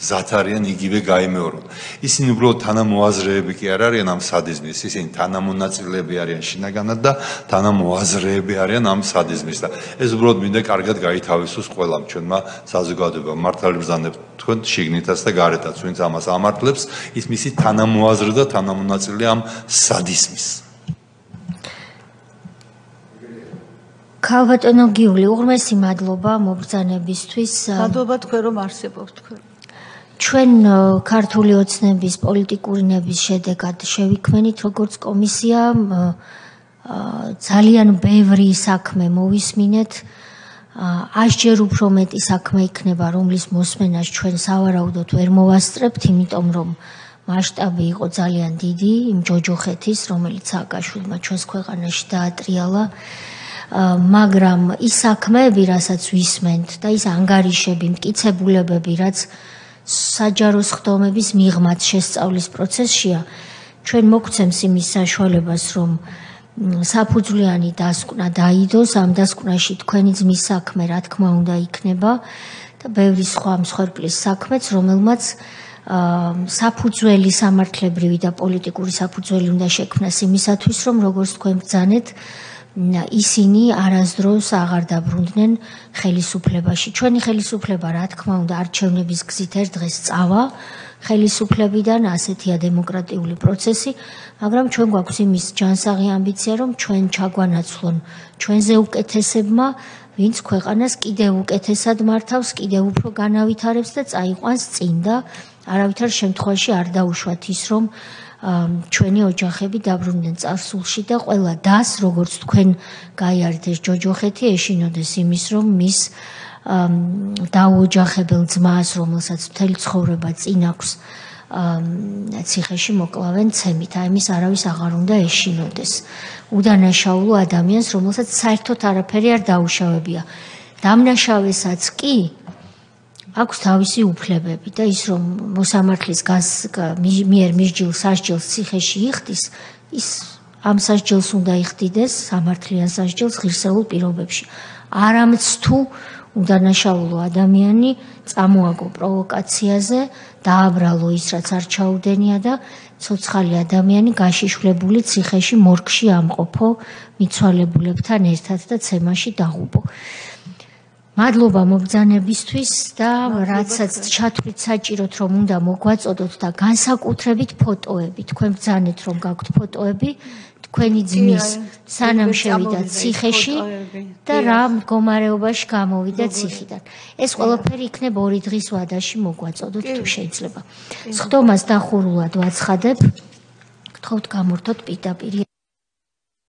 მზად არიან იგივე გაიმეორონ. ისინი უბრალოდ თანამოაზრეები კი არ არიან ამ სადიზმის, ისინი თანამონაწილეები არიან შინაგანად და თანამოაზრეები არიან ამ სადიზმის და ეს უბრალოდ მინდა კარგად გაითავისოს ყველამ ჩვენმა საზოგადოებამ. მართალი ბრძანებ თქვენ შიგნითაც და გარეთაც, ვინც ამას ამართლებს, ის მისი თანამოაზრე და თანამონაწილე ამ სადიზმის. ქალბატონო გიული, უღრმესი მადლობა მობრძანებისთვის. მადლობა თქვენ რომ არსებობთ თქვენ. ჩვენ ქართული ოცნების პოლიტიკური ნების შედეგად შევიქმნით როგორც კომისია ძალიან ბევრი საქმე მოვისმინეთ. 100-ჯერ უფრო მეტი საქმე იქნება, რომლის მოსმენას ჩვენ სავარაუდოდ ვერ მოვასწრებთ, იმიტომ რომ მასშტაბი იყო ძალიან დიდი იმ ჯოჯოხეთის, რომელიც სააკაშვილმა ჩვენს ქვეყანაში დაატრიალა. მაგრამ ის საქმეები, რასაც ვისმენთ და ის ანგარიშები, მტკიცებულებები, რაც საჯარო სხდომების მიღმაც შესწავლის პროცესშია, ჩვენ მოგცემს იმის საშუალებას, რომ საფუძვლიანი დასკვნა დაიდოს, ამ დასკვნაში თქვენი ძმის საქმე, რა თქმა უნდა, იქნება და ბევრი სხვა მსხვერპლის საქმეც, რომელმაც საფუძველი სამართლებრივი და პოლიტიკური საფუძველი უნდა შექმნას იმისათვის, რომ როგორც თქვენ ბრძანეთ, ისინი არასდროს აღარ დაბრუნდნენ ხელისუფლებაში. ჩვენი ხელისუფლება, რა თქმა უნდა, არჩევნების გზით ერთ დღეს წავა ხელისუფლებიდან, ასეთია დემოკრატიული პროცესი, მაგრამ ჩვენ გვაქვს იმის ჯანსაღი ამბიცია, რომ ჩვენ ჩაგვანაცვლონ ჩვენზე უკეთესებმა, ვინც ქვეყანას კიდევ უკეთესად მართავს, კიდევ უფრო განავითარებს და წაიყვანს წინ და არავითარ შემთხვევაში არ დაუშვათ ის, რომ ჩვენი ოჯახები დაბრუნდნენ წარსულში და ყველა დას, როგორც თქვენ გაიარეთ ეს ჯოჯოხეთი, ეშინოდეს იმის, რომ მის დაუოჯახებელ ძმას, რომელსაც მთელი ცხოვრება წინ აქვს ციხეში მოკლავენ ცემით. აი მის არავის აღარ უნდა ეშინოდეს. უდანაშაულო ადამიანს, რომელსაც საერთოდ არაფერი არ დაუშავებია. დამნაშავესაც კი აქვს თავისი უფლებები და ის რომ მოსამართლის მიერ მისჯილ სასჯელს ციხეში იხდის, ის ამ სასჯელს უნდა იხდიდეს სამართლიან სასჯელს ღირსეულ პირობებში. არამც თუ უდანაშაულო ადამიანი წამოაგო პროვოკაციაზე, დააბრალო ის, რაც არ ჩაუდენია და ცოცხალი ადამიანი გაშიშვლებული ციხეში მორგში ამყოფო მიცვალებულებთან ერთად და ცემაში დაღუპო. მადლობა მობრძანებისთვის და რაცაც ჩათვლით საჭიროთ, რომ უნდა მოგვაწოდოთ და განსაკუთრებით ფოტოები. თქვენ ბრძანეთ, რომ გაქვთ ფოტოები თქვენი ძმის სანამ შევიდა ციხეში და რა მდგომარეობაში გამოვიდა ციხიდან. ეს ყველაფერი იქნება 2 დღის ვადაში მოგვაწოდოთ თუ შეიძლება. სხდომას დახურულად ვაცხადებ. გთხოვთ გამორთოთ პირდაპირ